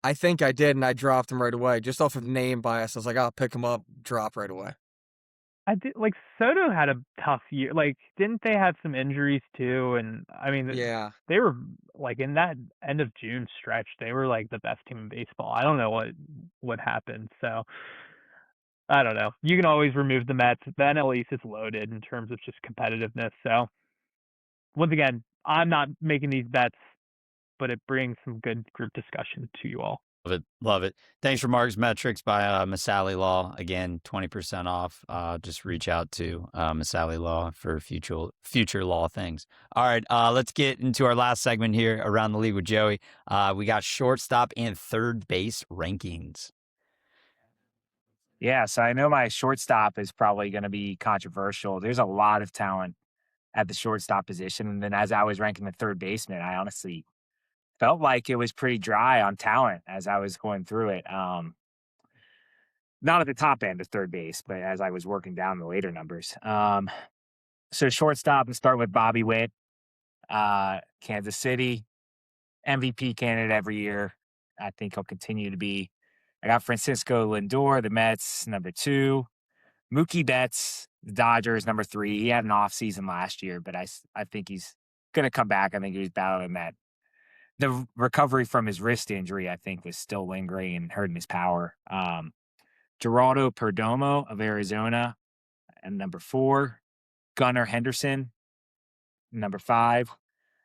I think I did, and I dropped him right away. Just off of name bias, I was like, I'll pick him up, drop right away. I did, like, Soto had a tough year. Like, didn't they have some injuries too? And I mean, Yeah. they were like in that end of June stretch, they were like the best team in baseball. I don't know what happened. So I don't know. You can always remove the Mets. The NL East is loaded in terms of just competitiveness. So once again, I'm not making these bets, but it brings some good group discussion to you all. Love it. Thanks for Mark's Metrics by Masali Law. Again, 20% off. Just reach out to Masali Law for future law things. All right, let's get into our last segment here around the league with Joey. We got shortstop and third base rankings. yeah, so I know my shortstop is probably going to be controversial. There's a lot of talent at the shortstop position. And then as I was ranking the third baseman, I honestly felt like it was pretty dry on talent as I was going through it. Not at the top end of third base, but as I was working down the later numbers. So shortstop, and start with Bobby Witt, Kansas City, MVP candidate every year. I think he'll continue to be. I got Francisco Lindor, the Mets, number 2. Mookie Betts, the Dodgers, number 3. He had an off season last year, but I think he's going to come back. I think he was battling that. The recovery from his wrist injury, I think, was still lingering and hurting his power. Geraldo Perdomo of Arizona, and number 4. Gunnar Henderson, number 5.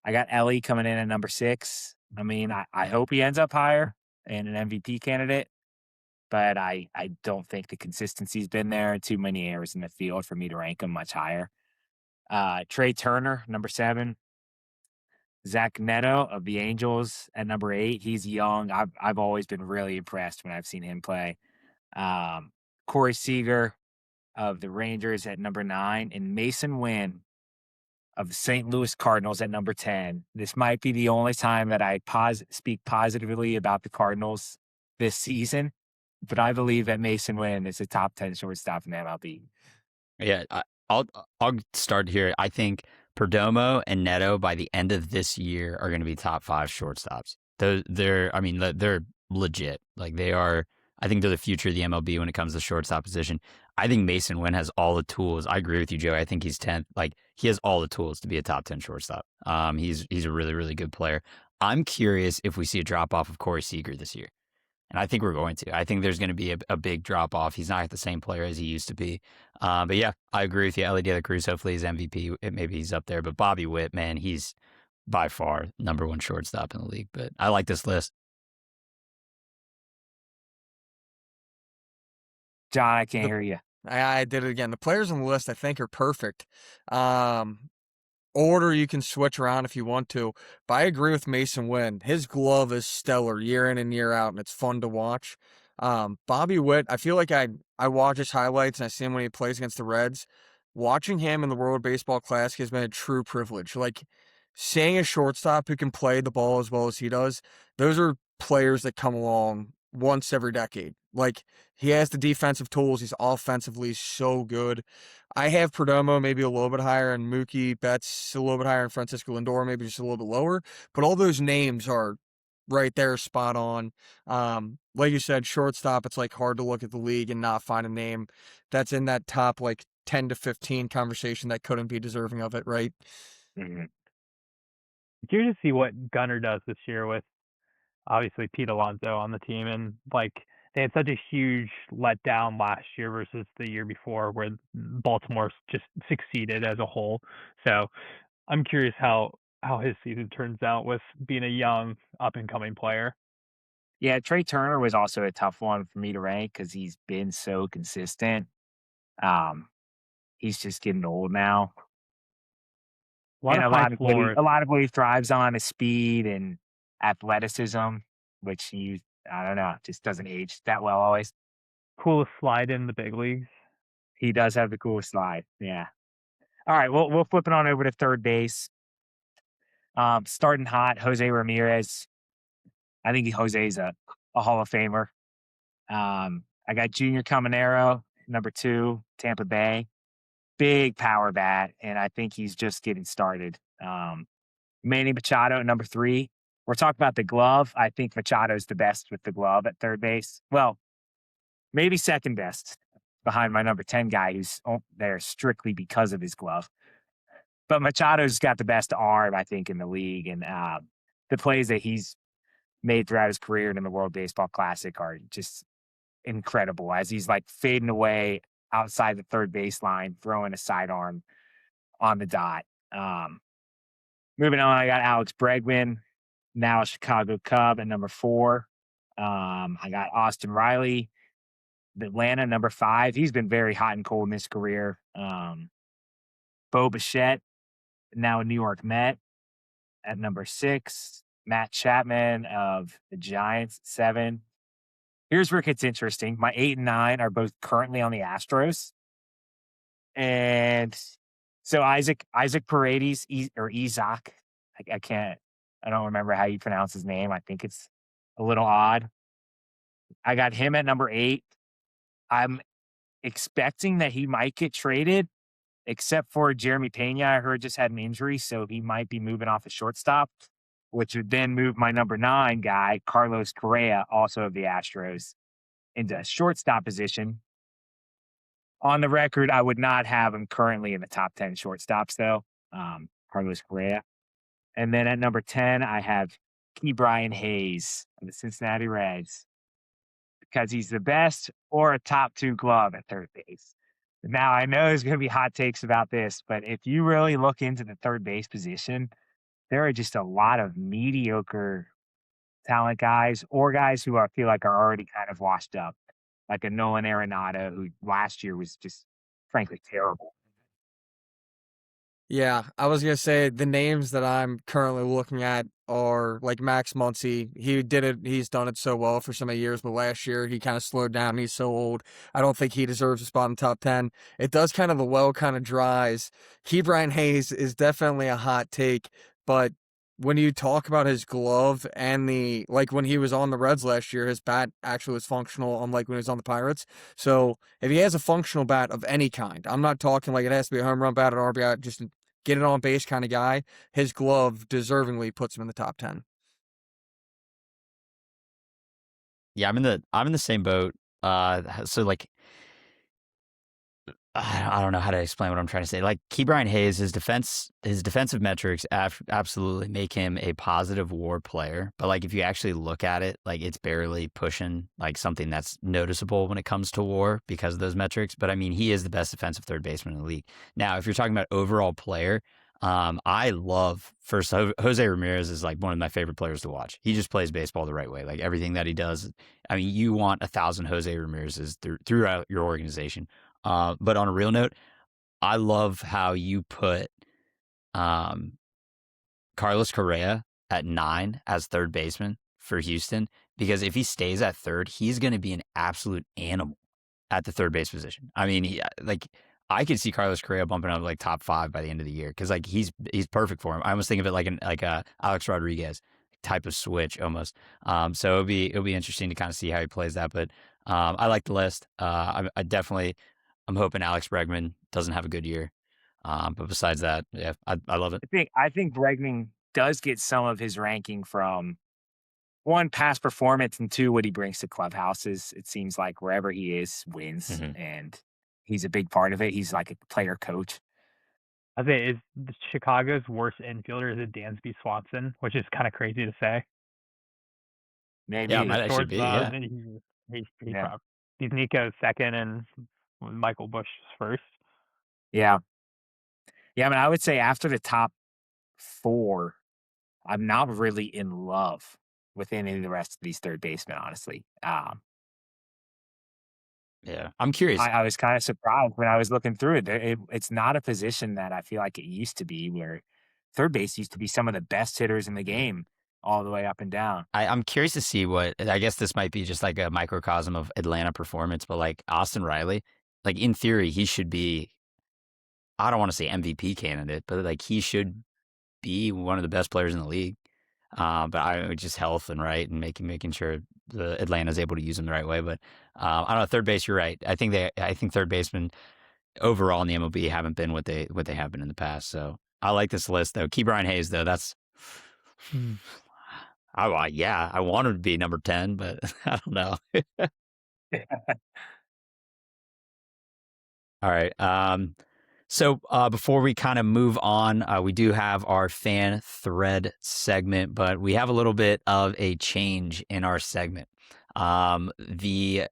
I got Ellie coming in at number 6. I mean, I hope he ends up higher and an MVP candidate, but I don't think the consistency's been there. Too many errors in the field for me to rank him much higher. Trey Turner, number 7. Zach Neto of the Angels at number 8. He's young. I've always been really impressed when I've seen him play. Corey Seager of the Rangers at number 9, and Mason Wynn of the St. Louis Cardinals at number 10. This might be the only time that I speak positively about the Cardinals this season, but I believe that Mason Wynn is a top 10 shortstop in the MLB. Yeah, I'll start here. I think Perdomo and Neto by the end of this year are going to be top 5 shortstops. They're legit. Like they are. I think they're the future of the MLB when it comes to shortstop position. I think Mason Wynn has all the tools. I agree with you, Joey. I think he's 10th. Like he has all the tools to be a top 10 shortstop. He's a really, really good player. I'm curious if we see a drop off of Corey Seager this year. And I think we're going to. I think there's going to be a big drop off. He's not the same player as he used to be. But yeah, I agree with you. Ellie De La Cruz, hopefully he's MVP. Maybe he's up there. But Bobby Witt, man, he's by far number 1 shortstop in the league. But I like this list. John, I can't hear you. I did it again. The players on the list, I think, are perfect. Order you can switch around if you want to, but I agree with Mason Wynn. His glove is stellar year in and year out, and it's fun to watch. Bobby Witt, I feel like I watch his highlights and I see him when he plays against the Reds. Watching him in the World Baseball Classic has been a true privilege. Like, seeing a shortstop who can play the ball as well as he does, those are players that come along once every decade. Like, he has the defensive tools. He's offensively so good. I have Perdomo maybe a little bit higher, and Mookie Betts a little bit higher, and Francisco Lindor maybe just a little bit lower. But all those names are right there, spot on. Like you said, shortstop, it's like hard to look at the league and not find a name that's in that top like 10 to 15 conversation that couldn't be deserving of it, right? Mm-hmm. Curious to see what Gunnar does this year with obviously Pete Alonso on the team, and like they had such a huge letdown last year versus the year before where Baltimore just succeeded as a whole. So I'm curious how his season turns out with being a young up and coming player. Yeah, Trey Turner was also a tough one for me to rank because he's been so consistent. He's just getting old now. A lot And of high floors. a lot of what he thrives on is speed and athleticism, which I don't know, just doesn't age that well always. Coolest slide in the big leagues. He does have the coolest slide. Yeah. All right, we'll flip it on over to third base. Starting hot, Jose Ramirez. I think Jose's a Hall of Famer. I got Junior Caminero, number 2, Tampa Bay. Big power bat, and I think he's just getting started. Manny Machado, number 3. We're talking about the glove. I think Machado's the best with the glove at third base. Well, maybe second best behind my number 10 guy who's there strictly because of his glove. But Machado's got the best arm, I think, in the league. And the plays that he's made throughout his career in the World Baseball Classic are just incredible as he's like fading away outside the third baseline, throwing a sidearm on the dot. Moving on, I got Alex Bregman, now a Chicago Cub at number 4. I got Austin Riley, Atlanta, number 5. He's been very hot and cold in his career. Bo Bichette, now a New York Met at number 6. Matt Chapman of the Giants, 7. Here's where it gets interesting. My 8 and 9 are both currently on the Astros. And so Isaac Paredes, or Isaac, I don't remember how you pronounce his name. I think it's a little odd. I got him at number 8. I'm expecting that he might get traded, except for Jeremy Pena, I heard just had an injury, so he might be moving off a shortstop, which would then move my number 9 guy, Carlos Correa, also of the Astros, into a shortstop position. On the record, I would not have him currently in the top 10 shortstops, though, Carlos Correa. And then at number 10, I have Ke'Bryan Hayes of the Cincinnati Reds, because he's the best or a top 2 glove at third base. Now, I know there's going to be hot takes about this, but if you really look into the third base position, there are just a lot of mediocre talent guys or guys who I feel like are already kind of washed up, like a Nolan Arenado, who last year was just frankly terrible. Yeah, I was gonna say the names that I'm currently looking at are like Max Muncy. He did it. He's done it so well for so many years, but last year he kind of slowed down. He's so old. I don't think he deserves a spot in the top 10. It does kind of the well kind of dries. Brian Hayes is definitely a hot take, but when you talk about his glove and the like when he was on the Reds last year, his bat actually was functional, unlike when he was on the Pirates. So if he has a functional bat of any kind, I'm not talking like it has to be a home run bat or RBI, just get it on base kind of guy, his glove deservingly puts him in the top 10. Yeah, I'm in the same boat. So like I don't know how to explain what I'm trying to say. Like Brian Hayes, his defensive metrics absolutely make him a positive WAR player. But like if you actually look at it, like it's barely pushing like something that's noticeable when it comes to WAR because of those metrics. But I mean, he is the best defensive third baseman in the league. Now, if you're talking about overall player, I love first Jose Ramirez is like one of my favorite players to watch. He just plays baseball the right way. Like everything that he does. I mean, you want 1,000 Jose Ramirez's throughout your organization. But on a real note, I love how you put um, Carlos Correa at 9 as third baseman for Houston, because if he stays at third, he's going to be an absolute animal at the third base position. I mean, I could see Carlos Correa bumping up like top 5 by the end of the year because like he's perfect for him. I almost think of it like a Alex Rodriguez type of switch almost. So it'll be interesting to kind of see how he plays that. But I like the list. I'm hoping Alex Bregman doesn't have a good year. But besides that, yeah, I love it. I think Bregman does get some of his ranking from one, past performance, and two, what he brings to clubhouses. It seems like wherever he is wins, Mhm. and he's a big part of it. He's like a player coach. I think is Chicago's worst infielder is it Dansby Swanson, which is kind of crazy to say. Yeah, it Maybe. might The actually be. shortstop, Yeah, and Yeah. he's Nico's second, and Michael Bush is first. Yeah. Yeah. I mean, I would say after the top 4, I'm not really in love with any of the rest of these third basemen, honestly. yeah. I'm curious. I was kind of surprised when I was looking through it. It's not a position that I feel like it used to be, where third base used to be some of the best hitters in the game all the way up and down. I'm curious to see what. I guess this might be just like a microcosm of Atlanta performance, but like Austin Riley, like in theory, he should be. I don't want to say MVP candidate, but like he should be one of the best players in the league. But I just health and right and making sure the Atlanta's able to use him the right way. But I don't know. Third base, you're right. I think third basemen overall in the MLB haven't been what they have been in the past. So I like this list though. Brian Hayes though, that's I want him to be number 10, but I don't know. All right. So before we kind of move on, we do have our fan thread segment, but we have a little bit of a change in our segment. The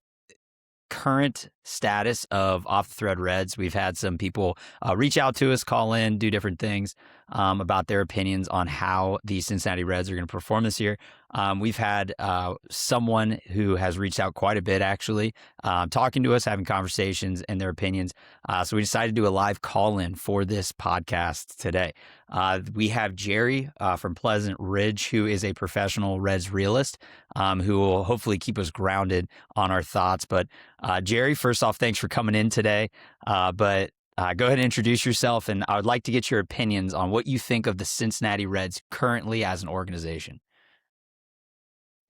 current status of Off the Thread Reds, we've had some people reach out to us, call in, do different things about their opinions on how the Cincinnati Reds are going to perform this year. We've had someone who has reached out quite a bit, actually, talking to us, having conversations and their opinions. So we decided to do a live call-in for this podcast today. We have Jerry from Pleasant Ridge, who is a professional Reds realist, who will hopefully keep us grounded on our thoughts. But Jerry, first off, thanks for coming in today. But go ahead and introduce yourself, and I would like to get your opinions on what you think of the Cincinnati Reds currently as an organization.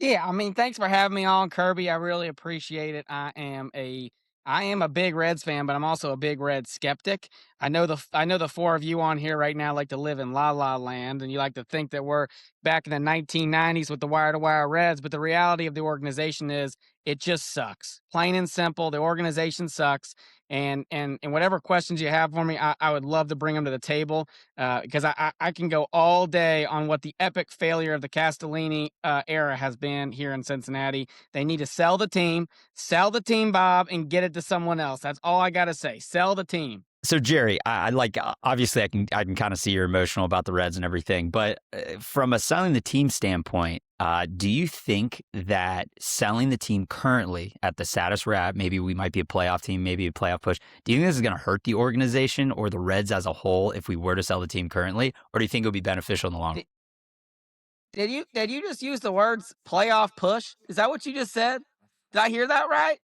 Yeah, I mean, thanks for having me on, Kirby. I really appreciate it. I am a big Reds fan, but I'm also a big Reds skeptic. I know the 4 of you on here right now like to live in la la land, and you like to think that we're back in the 1990s with the wire to wire Reds. But the reality of the organization is it just sucks, plain and simple. The organization sucks, and whatever questions you have for me, I would love to bring them to the table because I can go all day on what the epic failure of the Castellini era has been here in Cincinnati. They need to sell the team, Bob, and get it to someone else. That's all I got to say. Sell the team. So Jerry, I like obviously I can kind of see you're emotional about the Reds and everything, but from a selling the team standpoint, do you think that selling the team currently at the status we're at, maybe we might be a playoff team, maybe a playoff push? Do you think this is going to hurt the organization or the Reds as a whole if we were to sell the team currently, or do you think it would be beneficial in the long run? Did you just use the words playoff push? Is that what you just said? Did I hear that right?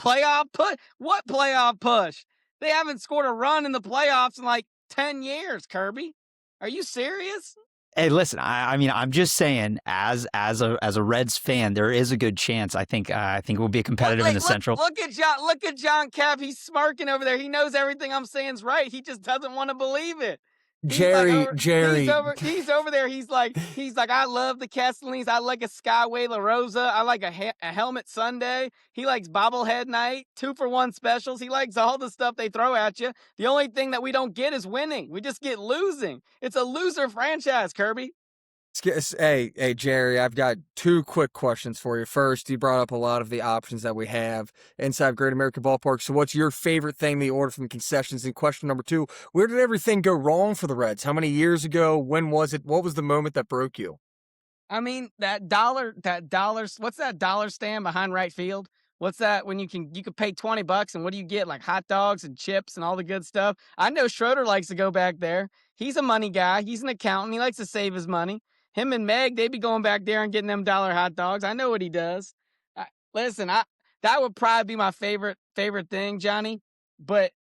Playoff push? What playoff push? They haven't scored a run in the playoffs in like 10 years, Kirby. Are you serious? Hey, listen. I mean, I'm just saying, as a Reds fan, there is a good chance. I think we'll be Look, competitive in like, the Central. look at John. Look at John Cap. He's smirking over there. He knows everything I'm saying is right. He just doesn't want to believe it. He's like Jerry, over. He's Jerry, over. He's over there. He's like. I love the Kesselings. I like a Skyway La Rosa. I like a helmet Sunday. He likes bobblehead night, 2-for-1 specials. He likes all the stuff they throw at you. The only thing that we don't get is winning. We just get losing. It's a loser franchise, Kirby. Hey, Jerry, I've got two quick questions for you. First, you brought up a lot of the options that we have inside Great American Ballpark. So, what's your favorite thing that you ordered from concessions? And question number two, where did everything go wrong for the Reds? How many years ago? When was it? What was the moment that broke you? I mean, what's that dollar stand behind right field? What's that when you can pay $20 and what do you get? Like hot dogs and chips and all the good stuff. I know Schroeder likes to go back there. He's a money guy. He's an accountant. He likes to save his money. Him and Meg, they be going back there and getting them dollar hot dogs. I know what he does. Listen, that would probably be my favorite thing, Johnny. But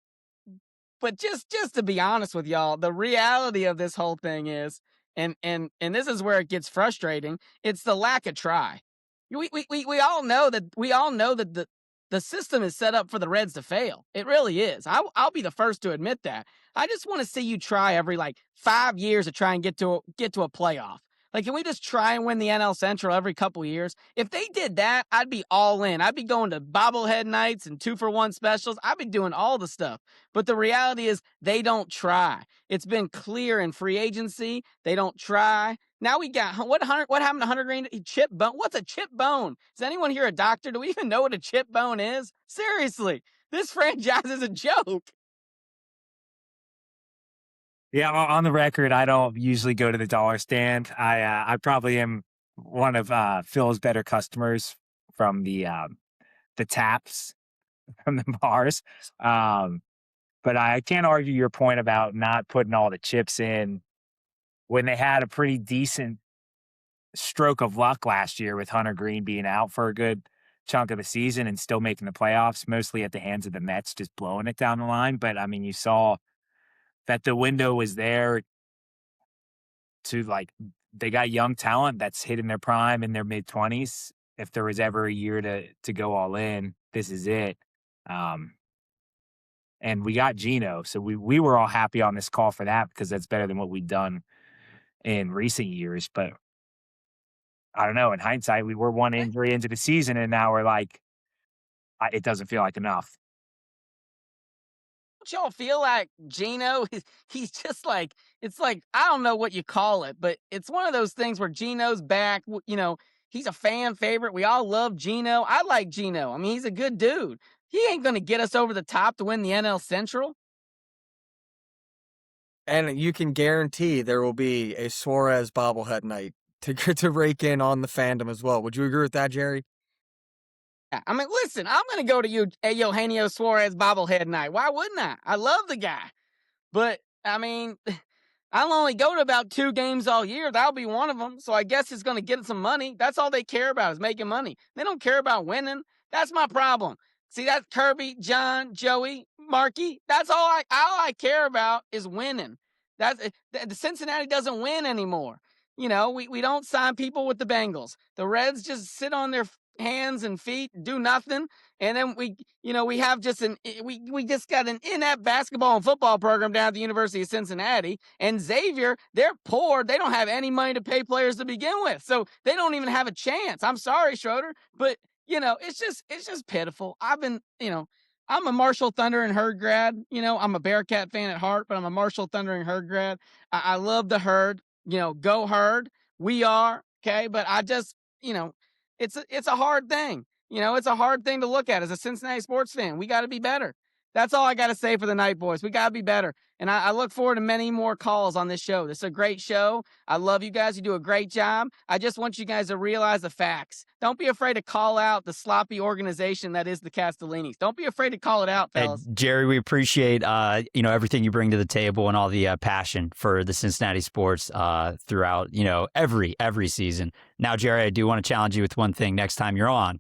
just to be honest with y'all, the reality of this whole thing is, and this is where it gets frustrating. It's the lack of try. We all know that the system is set up for the Reds to fail. It really is. I'll be the first to admit that. I just want to see you try every like 5 years to try and get to a playoff. Like, can we just try and win the NL Central every couple years? If they did that, I'd be all in. I'd be going to bobblehead nights and 2-for-1 specials. I'd be doing all the stuff. But the reality is they don't try. It's been clear in free agency. They don't try. Now we got what happened to Hunter Greene? Chip bone. What's a chip bone? Is anyone here a doctor? Do we even know what a chip bone is? Seriously, this franchise is a joke. Yeah, on the record, I don't usually go to the dollar stand. I probably am one of Phil's better customers from the taps from the bars. Um, but I can't argue your point about not putting all the chips in when they had a pretty decent stroke of luck last year with Hunter Greene being out for a good chunk of the season and still making the playoffs, mostly at the hands of the Mets, just blowing it down the line. But I mean, you saw that the window was there to like they got young talent that's hitting their prime in their mid 20s. If there was ever a year to go all in, this is it. Um, and we got Gino, so we were all happy on this call for that because that's better than what we'd done in recent years. But I don't know. In hindsight, we were one injury into the season, and now we're like, it doesn't feel like enough. Don't y'all feel like Gino? He's just like, it's like, I don't know what you call it, but it's one of those things where Gino's back. He's a fan favorite. We all love Gino. I like Gino. I mean, he's a good dude. He ain't going to get us over the top to win the NL Central. And you can guarantee there will be a Suarez bobblehead night to rake in on the fandom as well. Would you agree with that, Jerry? I mean, listen, I'm going to go to Eugenio Suarez bobblehead night. Why wouldn't I? I love the guy. But, I mean, I'll only go to about 2 games all year. That'll be one of them. So I guess it's going to get some money. That's all they care about is making money. They don't care about winning. That's my problem. See, that's Kirby, John, Joey, Marky. That's all I care about is winning. The Cincinnati doesn't win anymore. We don't sign people with the Bengals. The Reds just sit on their hands and feet, do nothing, and then we have just we just got an inept basketball and football program down at the University of Cincinnati. And Xavier, they're poor. They don't have any money to pay players to begin with, so they don't even have a chance. I'm sorry, Schroeder, but it's just pitiful. I'm a Marshall Thunder and Herd grad. I'm a Bearcat fan at heart, but I'm a Marshall Thunder and Herd grad. I love the Herd. Go Herd. We are okay, but I just it's a hard thing. It's a hard thing to look at as a Cincinnati sports fan. We got to be better. That's all I got to say for the night, boys. We got to be better. And I look forward to many more calls on this show. This is a great show. I love you guys. You do a great job. I just want you guys to realize the facts. Don't be afraid to call out the sloppy organization that is the Castellinis. Don't be afraid to call it out, Hey, fellas. Jerry, we appreciate everything you bring to the table and all the passion for the Cincinnati sports throughout every season. Now, Jerry, I do want to challenge you with one thing next time you're on.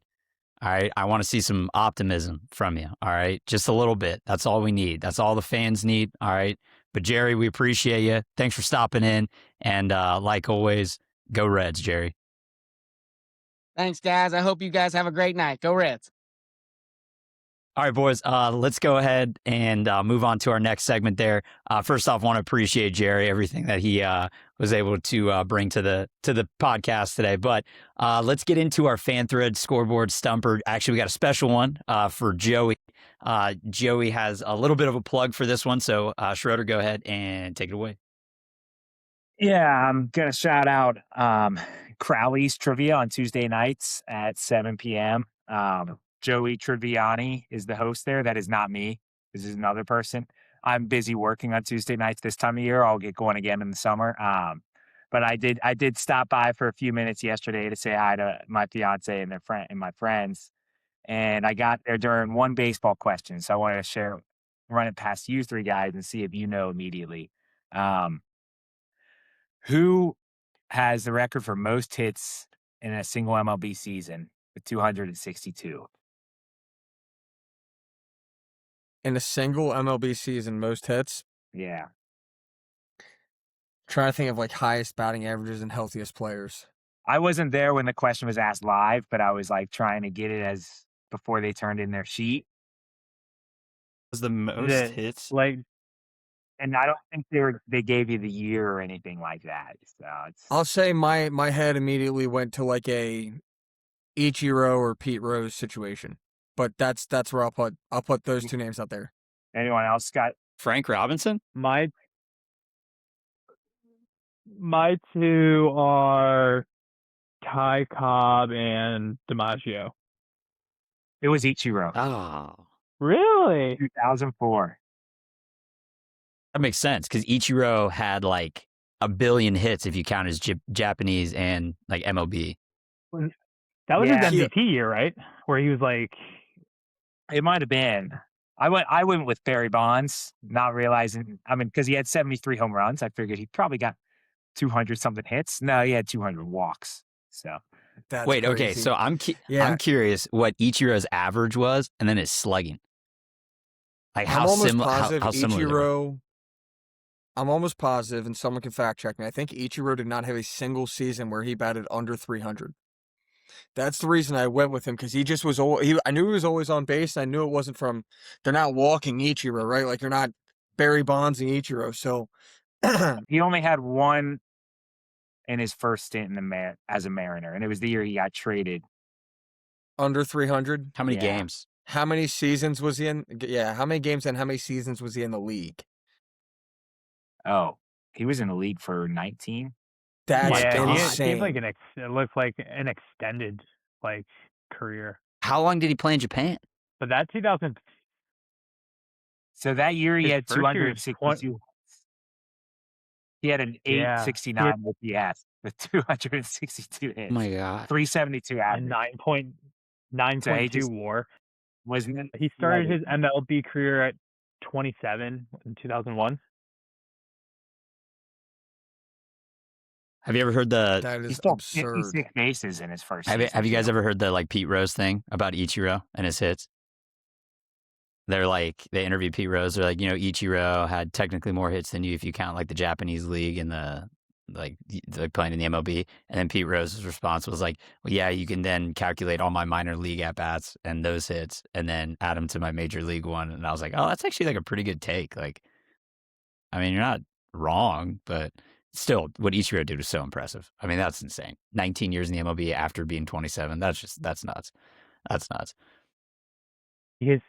All right, I want to see some optimism from you. All right, just a little bit. That's all we need. That's all the fans need. All right, but Jerry, we appreciate you. Thanks for stopping in, and like always, go Reds, Jerry. Thanks, guys. I hope you guys have a great night. Go Reds. All right, boys, let's go ahead and move on to our next segment there. First off, I want to appreciate Jerry, everything that he was able to bring to the podcast today. But let's get into our fan thread scoreboard stumper. Actually, we got a special one for Joey. Joey has a little bit of a plug for this one. So, Schroeder, go ahead and take it away. Yeah, I'm going to shout out Crowley's Trivia on Tuesday nights at 7 p.m. Joey Triviani is the host there. That is not me. This is another person. I'm busy working on Tuesday nights this time of year. I'll get going again in the summer. But I did stop by for a few minutes yesterday to say hi to my fiance and my friends. And I got there during one baseball question. So I wanted to run it past you three guys and see if you know immediately. Who has the record for most hits in a single MLB season with 262? In a single MLB season, most hits. Yeah. Trying to think of like highest batting averages and healthiest players. I wasn't there when the question was asked live, but I was like trying to get it as before they turned in their sheet. Was the most hits? And I don't think they gave you the year or anything like that. So I'll say my head immediately went to like a Ichiro or Pete Rose situation, but that's where I'll put those two names out there. Anyone else got Frank Robinson? My two are Ty Cobb and DiMaggio. It was Ichiro. Oh, Really? 2004. that makes sense because Ichiro had like a billion hits if you count his Japanese and like MLB. That was his MVP year, right? Where he was like, it might have been. I went with Barry Bonds, not realizing. I mean, because he had 73 home runs, I figured he probably got 200 something hits. No, he had 200 walks. So that's wait, crazy. okay. So I'm curious what Ichiro's average was, and then his slugging. Like how similar? How similar? I'm almost positive, and someone can fact check me. I think Ichiro did not have a single season where he batted under 300. That's the reason I went with him, because he just was. I knew he was always on base, and I knew it wasn't from. They're not walking Ichiro, right? Like you're not Barry Bonds and Ichiro. So he only had one in his first stint as a Mariner, and it was the year he got traded. Under 300. How many games? How many seasons was he in? Yeah, how many games and how many seasons was he in the league? Oh, he was in the league for 19. That's insane. It looks like an extended career. How long did he play in Japan? But that 2000. So that year he had 262. He had an 869 OPS with 262 hits. Oh my God. 372 average. 9.2 WAR. He started his MLB career at 27 in 2001. Have you ever heard that is absurd. 56 bases in his first season. Have you guys ever heard the Pete Rose thing about Ichiro and his hits? They interviewed Pete Rose. They're like, Ichiro had technically more hits than you if you count like the Japanese league and the playing in the MLB. And then Pete Rose's response was like, well, yeah, you can then calculate all my minor league at bats and those hits and then add them to my major league one. And I was like, oh, that's actually like a pretty good take. Like, I mean, you're not wrong, but still, what Ichiro did was so impressive. I mean, that's insane. 19 years in the MLB after being 27. That's nuts. That's nuts. He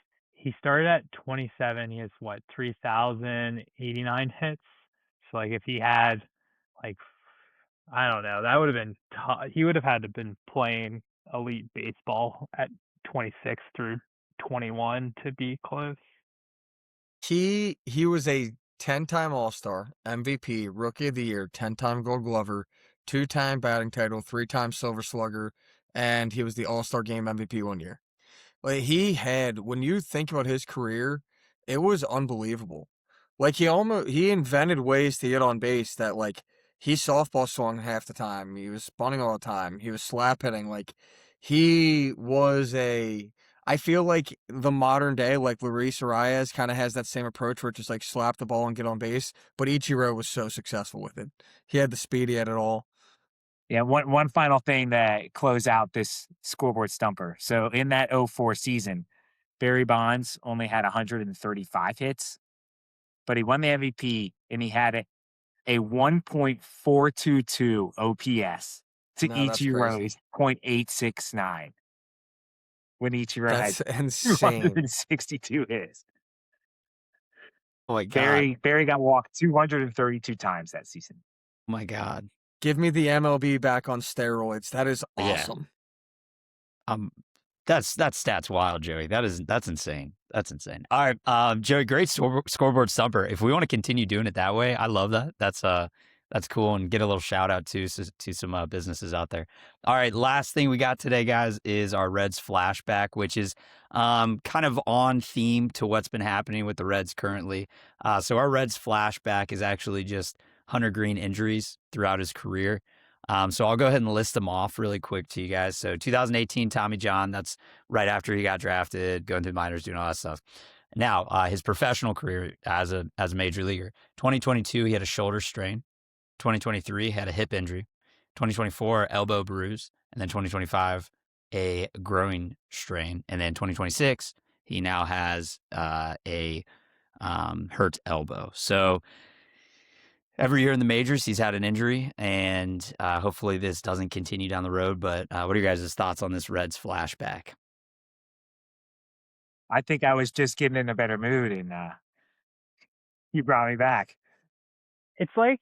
started at 27. He has 3,089 hits. So if he had I don't know, that would have been tough. He would have had to been playing elite baseball at 26 through 21 to be close. He was a 10-time All-Star, MVP, Rookie of the Year, 10-time Gold Glover, 2-time batting title, 3-time Silver Slugger, and he was the All-Star Game MVP one year. Like when you think about his career, it was unbelievable. Like he invented ways to get on base that like he softball swung half the time. He was bunting all the time. He was slap hitting. Like he was a. I feel like the modern day, like Luis Arias, kind of has that same approach where it's just like slap the ball and get on base. But Ichiro was so successful with it. He had the speed. He had it all. Yeah, one final thing to close out this scoreboard stumper. So in that '04 season, Barry Bonds only had 135 hits, but he won the MVP and he had a 1.422 OPS to No, that's crazy. Ichiro's .869 when Ichiro had That's insane. 262 hits. Oh my god. Barry got walked 232 times that season. Oh my god. Give me the MLB back on steroids. That is Yeah. awesome. That's stats wild, Joey. That's insane. That's insane. All right, Joey, great scoreboard stumper. If we want to continue doing it that way, I love that. That's cool, and get a little shout out to some businesses out there. All right, last thing we got today, guys, is our Reds flashback, which is kind of on theme to what's been happening with the Reds currently. So our Reds flashback is actually just Hunter Greene injuries throughout his career. So I'll go ahead and list them off really quick to you guys. So 2018, Tommy John, that's right after he got drafted, going through minors, doing all that stuff. Now, his professional career as a major leaguer. 2022, he had a shoulder strain. 2023, had a hip injury. 2024, elbow bruise. And then 2025, a groin strain. And then 2026, he now has a hurt elbow. So every year in the majors, he's had an injury, and hopefully this doesn't continue down the road. But what are your guys' thoughts on this Reds flashback? I think I was just getting in a better mood and you brought me back. It's like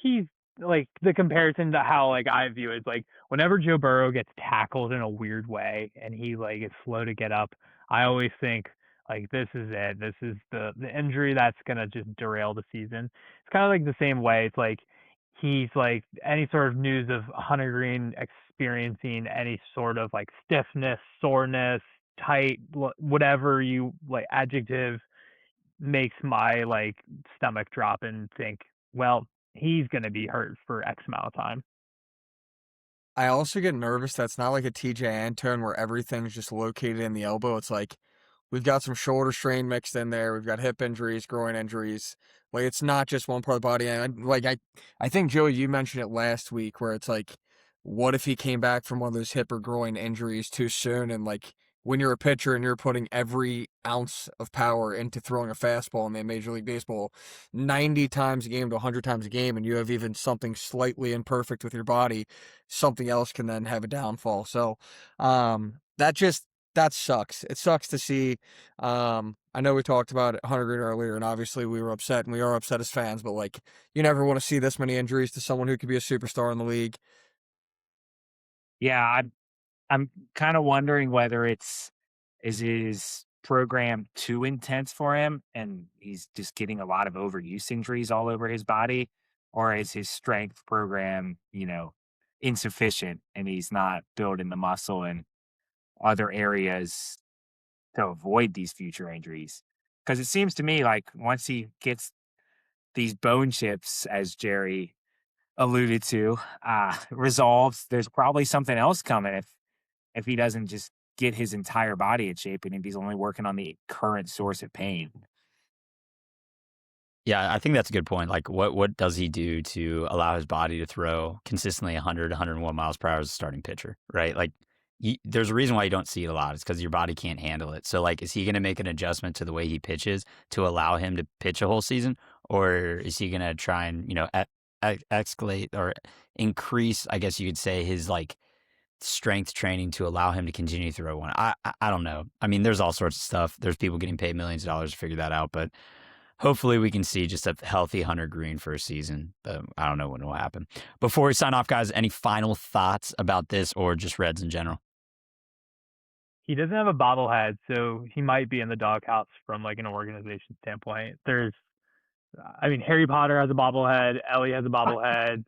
he's like the comparison to how like I view it is like whenever Joe Burrow gets tackled in a weird way and he like is slow to get up, I always think like this is it. This is the injury that's gonna just derail the season. It's kind of like the same way. It's like he's like any sort of news of Hunter Greene experiencing any sort of like stiffness, soreness, tight, whatever you like adjective makes my like stomach drop and think, well, he's gonna be hurt for X amount of time. I also get nervous that's not like a TJ Antone where everything's just located in the elbow. It's like we've got some shoulder strain mixed in there. We've got hip injuries, groin injuries. Like it's not just one part of the body. And I think Joey, you mentioned it last week where it's like, what if he came back from one of those hip or groin injuries too soon? And like when you're a pitcher and you're putting every ounce of power into throwing a fastball in the Major League Baseball 90 times a game to 100 times a game, and you have even something slightly imperfect with your body, something else can then have a downfall. That sucks. It sucks to see. I know we talked about Hunter Greene earlier, and obviously we were upset, and we are upset as fans, but like, you never want to see this many injuries to someone who could be a superstar in the league. Yeah, I'm kind of wondering whether is his program too intense for him and he's just getting a lot of overuse injuries all over his body, or is his strength program, insufficient and he's not building the muscle in other areas to avoid these future injuries? Because it seems to me like once he gets these bone chips, as Jerry alluded to, resolved, there's probably something else coming if he doesn't just get his entire body in shape and if he's only working on the current source of pain. Yeah, I think that's a good point. Like, what does he do to allow his body to throw consistently 100, 101 miles per hour as a starting pitcher, right? Like, there's a reason why you don't see it a lot. It's because your body can't handle it. So, like, is he going to make an adjustment to the way he pitches to allow him to pitch a whole season? Or is he going to try and, escalate or increase, I guess you could say, his, like, strength training to allow him to continue to throw one? I don't know. I mean, there's all sorts of stuff. There's people getting paid millions of dollars to figure that out, but hopefully we can see just a healthy Hunter Greene for a season, but I don't know when it will happen. Before we sign off, guys, any final thoughts about this or just Reds in general? he doesn't have a bobblehead, so he might be in the doghouse from like an organization standpoint. Harry Potter has a bobblehead, Ellie has a bobblehead,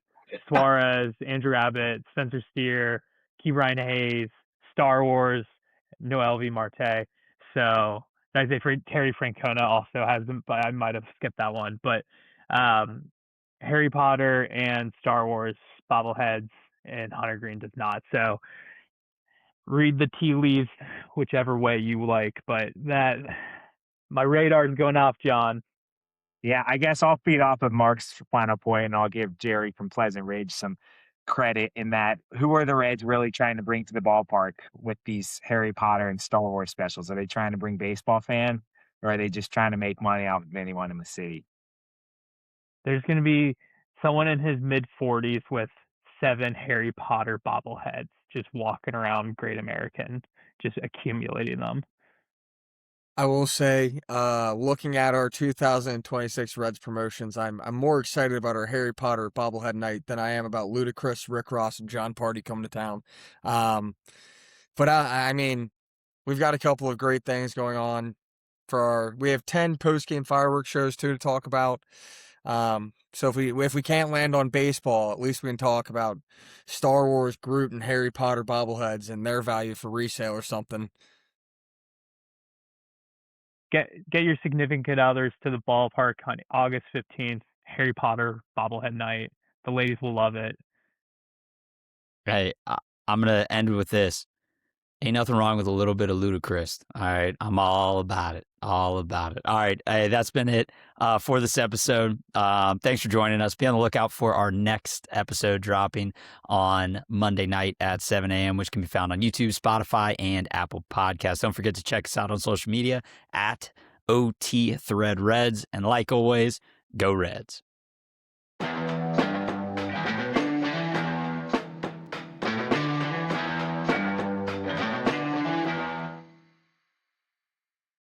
Suarez, Andrew Abbott, Spencer Steer, Key Ryan Hayes, Star Wars, Noel V. Marte. So I'd say Terry Francona also has them, but I might have skipped that one. But Harry Potter and Star Wars bobbleheads, and Hunter Greene does not. So read the tea leaves whichever way you like. But that my radar's going off, John. Yeah, I guess I'll feed off of Mark's final point, and I'll give Jerry from Pleasant Ridge some credit in that who are the Reds really trying to bring to the ballpark with these Harry Potter and Star Wars specials? Are they trying to bring baseball fan, or are they just trying to make money off of anyone in the city? There's going to be someone in his mid 40s with 7 Harry Potter bobbleheads just walking around Great American, just accumulating them. I will say, looking at our 2026 Reds promotions, I'm more excited about our Harry Potter bobblehead night than I am about Ludacris, Rick Ross, and John Party coming to town. But I mean, we've got a couple of great things going on we have 10 post-game fireworks shows too to talk about. So if we can't land on baseball, at least we can talk about Star Wars, Groot, and Harry Potter bobbleheads and their value for resale or something. Get your significant others to the ballpark on August 15th, Harry Potter bobblehead night. The ladies will love it. Hey, I'm going to end with this. Ain't nothing wrong with a little bit of Ludacris. All right. I'm all about it. All about it. All right. Hey, that's been it for this episode. Thanks for joining us. Be on the lookout for our next episode dropping on Monday night at 7 a.m., which can be found on YouTube, Spotify, and Apple Podcasts. Don't forget to check us out on social media at OT Thread Reds. And like always, go Reds.